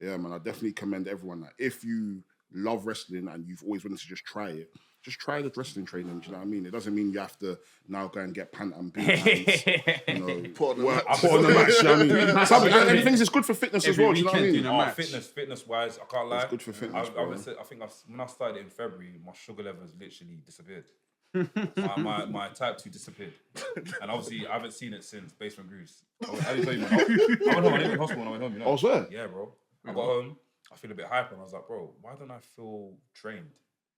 yeah, man, I definitely commend everyone that if you love wrestling and you've always wanted to just try it. Just try the wrestling training, do you know what I mean? It doesn't mean you have to now go and get pant and beat and, put on the match, you know what I mean? And things is good for fitness as well, do you know what I mean? Fitness-wise, I can't lie. It's good for fitness, I think when I started in February, my sugar levels literally disappeared. my type 2 disappeared. And obviously, I haven't seen it since Basement Grooves. I went home, I went in hospital when I went home, you know? I swear? Yeah, bro. I got home, I feel a bit hyper, and I was like, bro, why don't I feel trained?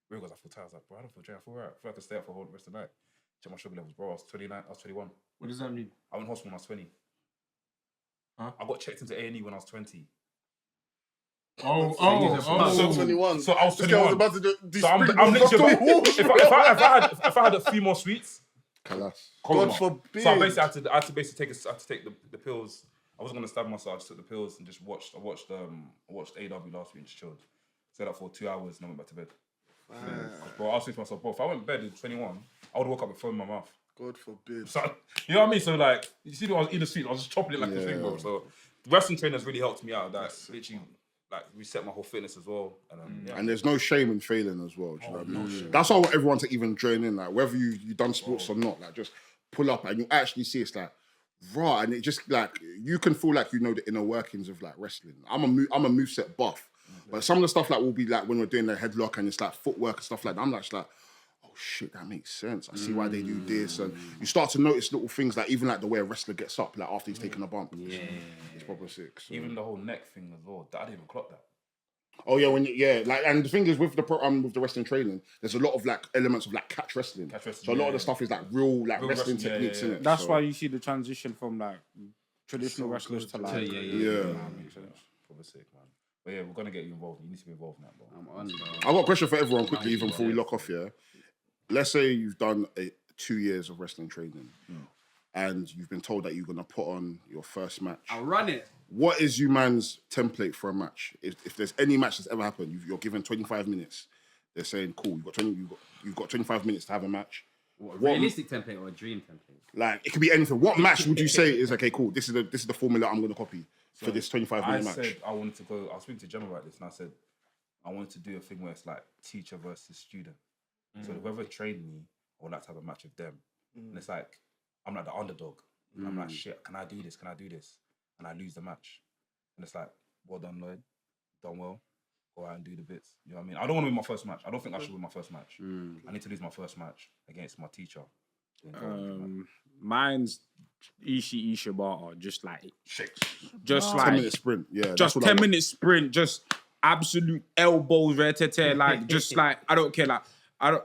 Real guys, I feel tired. I was like, bro, I don't feel trained. I feel right. I feel like I can stay up for the whole rest of the night. Check my sugar levels, bro. I was 29. I was 21. What does that mean? I went to hospital when I was 20. Huh? I got checked into A&E when I was 20. So 21. So I was 21. This guy was about to do So I'm literally if I had a few more sweets, God forbid. So I basically had to take the pills. I wasn't gonna stab myself. I just took the pills and just watched. I watched AEW last week and just chilled. Stayed up for 2 hours and I went back to bed. Bro, I was thinking to myself, bro, if I went to bed at 21, I would woke up with phone in my mouth. God forbid. So, you know what I mean? So like, you see, I was eating sweet. I was just chopping it like a thing, bro. So wrestling training has really helped me out. That's literally like reset my whole fitness as well. And, and there's no shame in failing as well. Do you know what I mean? That's why I want everyone to even join in. Like whether you've done sports or not, like just pull up and you actually see it's like raw, and it just like you can feel like you know the inner workings of like wrestling. I'm a moveset buff. But some of the stuff like will be like when we're doing the headlock and it's like footwork and stuff like that. I'm like, oh shit, that makes sense. I see why they do this, and you start to notice little things like even like the way a wrestler gets up, like after he's taken a bump. Yeah, it's proper sick. So. Even the whole neck thing as well. I didn't even clock that. Oh yeah, like, and the thing is with the wrestling training, there's a lot of like elements of like catch wrestling. So a lot of the stuff is like real wrestling techniques in it. That's why you see the transition from like traditional wrestlers to like makes sense. Proper sick, man. But yeah, we're gonna get you involved. You need to be involved in that, bro. I'm on, bro. I've got a question for everyone quickly, even before we lock off. Yeah, let's say you've done 2 years of wrestling training, and you've been told that you're gonna put on your first match. I'll run it. What is you man's template for a match? If there's any match that's ever happened, you're given 25 minutes. They're saying, "Cool, you've got 25 minutes to have a match." What realistic template or a dream template? Like it could be anything. What match would you say is okay? Cool. This is the formula I'm gonna copy for this 25-minute match. I said I wanted to go. I was speaking to Gemma about this, and I said I wanted to do a thing where it's like teacher versus student. So whoever trained me, I would like to have a match with them. And it's like I'm like the underdog. I'm like, shit, can I do this? Can I do this? And I lose the match. And it's like, well done, Lloyd. Done well. Go out and do the bits. You know what I mean? I don't want to win my first match. I don't think I should win my first match. I need to lose my first match against my teacher. Mine's Ishii Shibata, just like 10-minute sprint. Yeah, just 10-minute sprint, just absolute elbows, red-tete, like just like I don't care. Like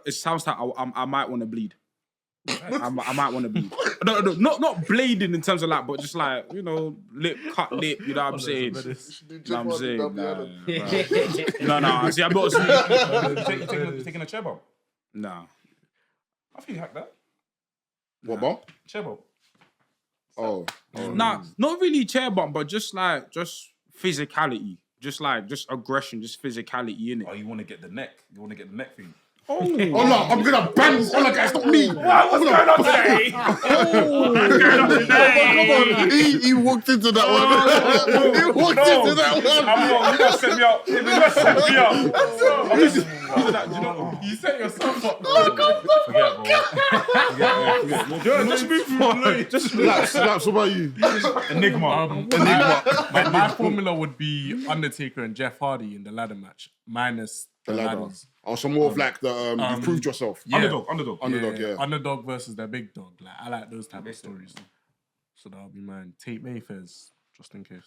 it sounds like I might want to bleed. I might want to bleed. No, not blading in terms of like, but just like cut lip. You know what I'm saying? You know what I'm saying? No. See, I'm not. You taking a chair bump? Nah. I think you hacked that. What bump? Chair bump. Oh. Nah, not really chair bump, but just physicality. just aggression, just physicality in it. Oh, you want to get the neck? You want to get the neck thing? Oh no, I'm gonna ban this. Oh, guys, not me. What's going on today? Come on. He walked into that one. He walked into that one. I'm wrong. You gotta set me up. You gotta set me up. You set yourself up. Forget, bro. Just move on. Just relax. What about you? Enigma. My formula would be Undertaker and Jeff Hardy in the ladder match, minus the ladders. Oh, so more of like the you proved yourself. Underdog. Yeah. Underdog versus the big dog. Like I like those type of stories. So that'll be mine. Tate Mayfair's, just in case.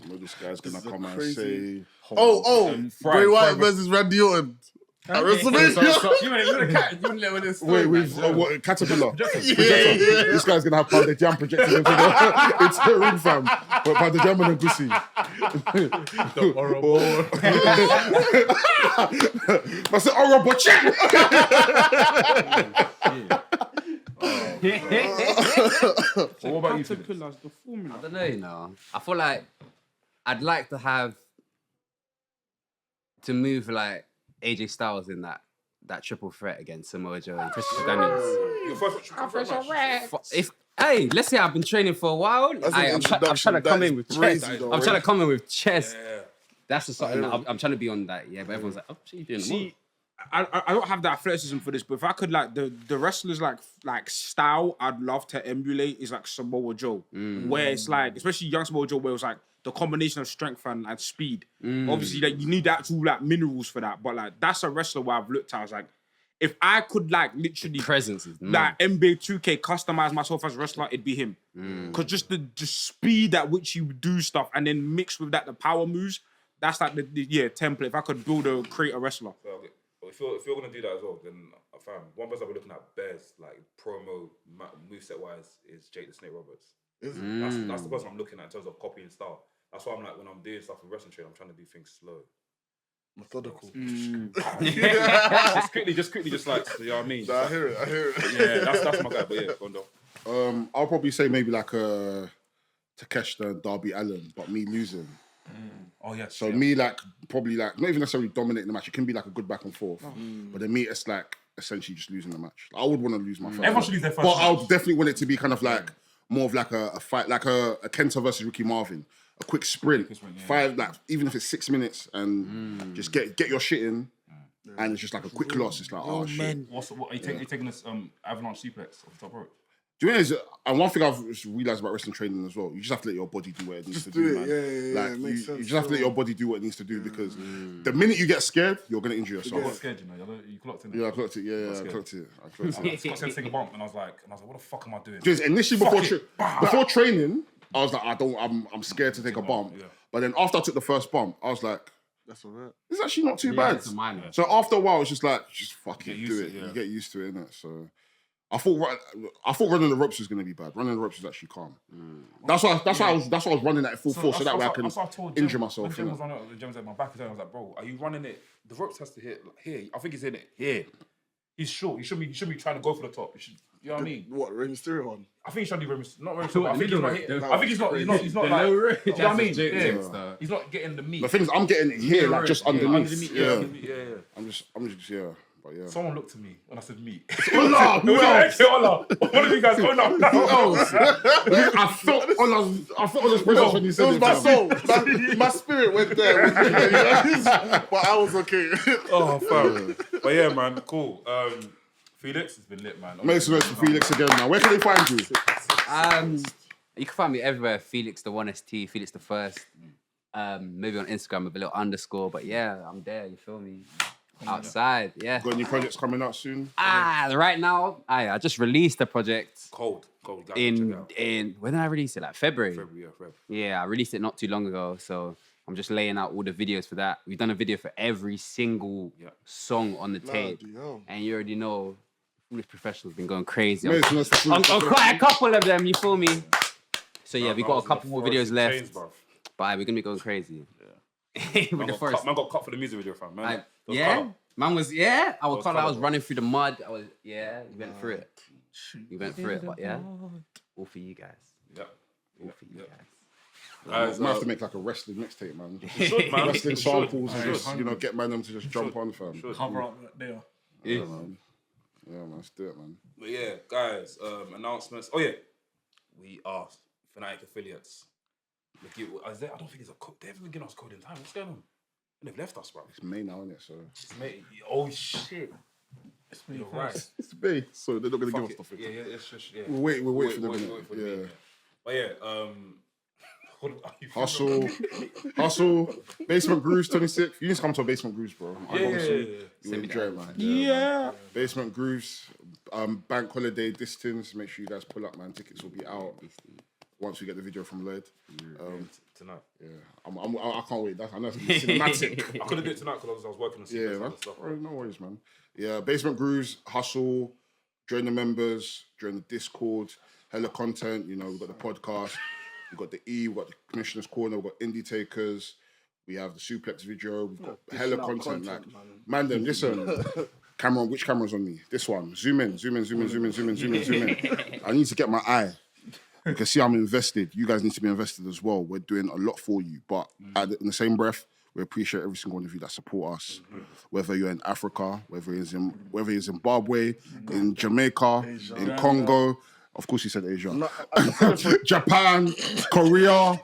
This guy's gonna come crazy. and say, Bray Wyatt versus Randy Orton. At WrestleMania. Wait, with what, Caterpillar? Yeah. This guy's gonna have Pound Jam projected into the ring, fam. But Pound Jam and Gussy. The horrible. I said, horrible chat. What about you? Caterpillars, the formula. I don't know, you know. I feel like I'd like to have to move like AJ Styles in that triple threat against Samoa Joe and Christopher Daniels. Your first match. Hey, let's say I've been training for a while. I'm trying to come in with chest. I'm trying to come in with chest. Yeah. That's the something I'm trying to be on that. Yeah, but everyone's like, "Oh, what are you doing?" See, I don't have that athleticism for this, but if I could like the wrestlers like style, I'd love to emulate is like Samoa Joe, where it's like, especially young Samoa Joe, where it was like the combination of strength and speed. Obviously, like you need actual like minerals for that, but like that's a wrestler where I've looked at. I was like, if I could like literally presence is like NBA 2K customize myself as a wrestler, it'd be him. Because just the speed at which you do stuff and then mix with that the power moves, that's like the template. If I could create a wrestler. Okay. If you're gonna do that as well, then fam, one person I'll be looking at best, like promo moveset wise, is Jake the Snake Roberts. That's the person I'm looking at in terms of copying style. That's why I'm like, when I'm doing stuff in wrestling training, I'm trying to do things slow. Methodical. Just quickly, like, you know what I mean? I hear it. Yeah, that's my guy, but yeah, go on, though. I'll probably say maybe like a Takeshita and Darby Allin, but me losing. Oh yeah. So me like probably like not even necessarily dominating the match. It can be like a good back and forth, but then me it's like essentially just losing the match. I would want to lose my first. Everyone should lose their first. But match. I'll definitely want it to be kind of like more of like a fight, like a Kenta versus Ricky Marvin, a quick sprint, five, like even if it's 6 minutes, and just get your shit in, and it's just like a quick loss. It's like oh shit. What are you taking this avalanche suplex off the top rope? Do you know, and one thing I've realised about wrestling training as well, you just have to let your body do what it needs to do, man. Yeah, like, you just have to let your body do what it needs to do, because the minute you get scared, you're going to injure yourself. I got scared, you know. You clocked it. Yeah, I clocked it. I clocked it. I got scared to take a bump, and I was like, what the fuck am I doing? Because initially, before training, I was like, I'm scared to take a bump. Yeah. But then after I took the first bump, I was like, that's all right. it's actually not too bad. It's a minor. So after a while, it's just like, just fucking Get do used it. to it, yeah. You get used to it, innit? So I thought running the ropes was gonna be bad. Running the ropes is actually calm. That's why I was running at full force, so that way I can injure myself. When Jem was running it, Jem said my back is down. I was like, bro, are you running it? The ropes has to hit like, here. I think he's in it here. He's short. You should be trying to go for the top. You know what I mean? What, Rey Mysterio on? I think he's trying to do not Rey Mysterio. I think he's not hitting. I think he's not like. You know what I mean? Yeah. He's not getting the meat. The thing is, I'm getting it here, like just underneath. Yeah. I'm just but yeah. Someone looked at me when I said meat. Ola, who else? Ola. One of you guys, Ola. Who else? I felt Ola's presence when you said it. It was my soul. My spirit went there. But I was okay. Oh, fam. But yeah, man, cool. Felix, it's been lit, man. Make some noise for Felix again, man. Where can they find you? You can find me everywhere. Felix the 1ST, Felix the First. Maybe on Instagram with a little underscore. But yeah, I'm there. You feel me? Outside, yeah. Got any projects coming out soon? Right now, I just released a project. Cold. In when did I release it? Like February. February. Yeah, I released it not too long ago. So I'm just laying out all the videos for that. We've done a video for every single song on the tape, and you already know. Foolish Professional's been going crazy. On quite a couple of them, you feel me? So yeah, we got a couple more videos left. But we're gonna be going crazy. Man got cut for the music video, fam. Man. Man was I was running through the mud. We went through it. We went through it, but yeah. All for you guys. Yeah. All for you guys. Guys, might have to make like a wrestling mixtape, man. should, man. Wrestling Should. samples and Should. just, get Mandem to just jump on, fam. Cover up there. Yeah, man. Yeah, man. Let's do it, man. But yeah, guys, announcements. Oh yeah, we are Fnatic affiliates. I don't think it's a code. They haven't given us code in time. What's going on? They've left us, bro. It's May now, isn't it? So It's May. Oh shit. It's me. You're right. it's May, so they're not gonna Fuck give us it. stuff. Yeah, it's just We'll wait for them. Wait for the Yeah. minute. But yeah, what are you Hustle, Basement Grooves 26th. You need to come to a Basement Grooves, bro. I promise you. You will enjoy it, man. Yeah. Basement Grooves, bank holiday distance. Make sure you guys pull up, man. Tickets will be out once we get the video from Lloyd. tonight. Yeah, I can't wait. I know it's gonna be cinematic. I couldn't do it tonight because I was working on some Yeah, man. other stuff. No worries, man. Yeah, Basement Grooves, Hustle, join the members, join the Discord, hella content. We've got the podcast, we've got the we've got the Commissioner's Corner, we've got Indie Takers, we have the Suplex video, we've got hella content. Like, Mandem, listen, camera, which camera's on me? This one. Zoom in. I need to get my eye. You can see I'm invested. You guys need to be invested as well. We're doing a lot for you, but in the same breath, we appreciate every single one of you that support us. Whether you're in Africa, whether you're in Zimbabwe, in Jamaica, in Congo. Of course, he said Asia. Japan, Korea,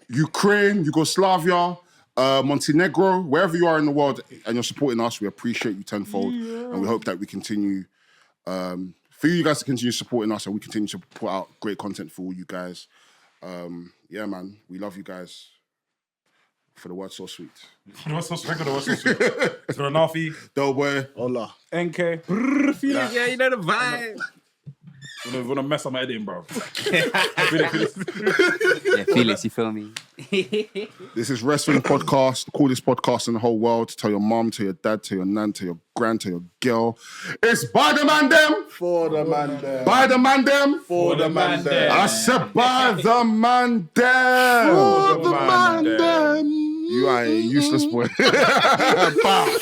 Ukraine, Yugoslavia, Montenegro, wherever you are in the world, and you're supporting us, we appreciate you tenfold, and we hope that we continue. For you guys to continue supporting us and we continue to put out great content for all you guys. Yeah, man, we love you guys. For the word so sweet. What's so sweet? It's Ranafi. Doughboy. Hola. NK. Felix, yeah, you know the vibe. You want to mess up my editing, bro. Yeah, Felix, you feel me? This is Wrestling Podcast, the coolest podcast in the whole world. Tell your mom, tell your dad, tell your nan, tell your grand, tell your girl. It's by the Mandem. For the Mandem. By the Mandem. For the Mandem. I said by the Mandem. For the Mandem. You are a useless boy. Bye.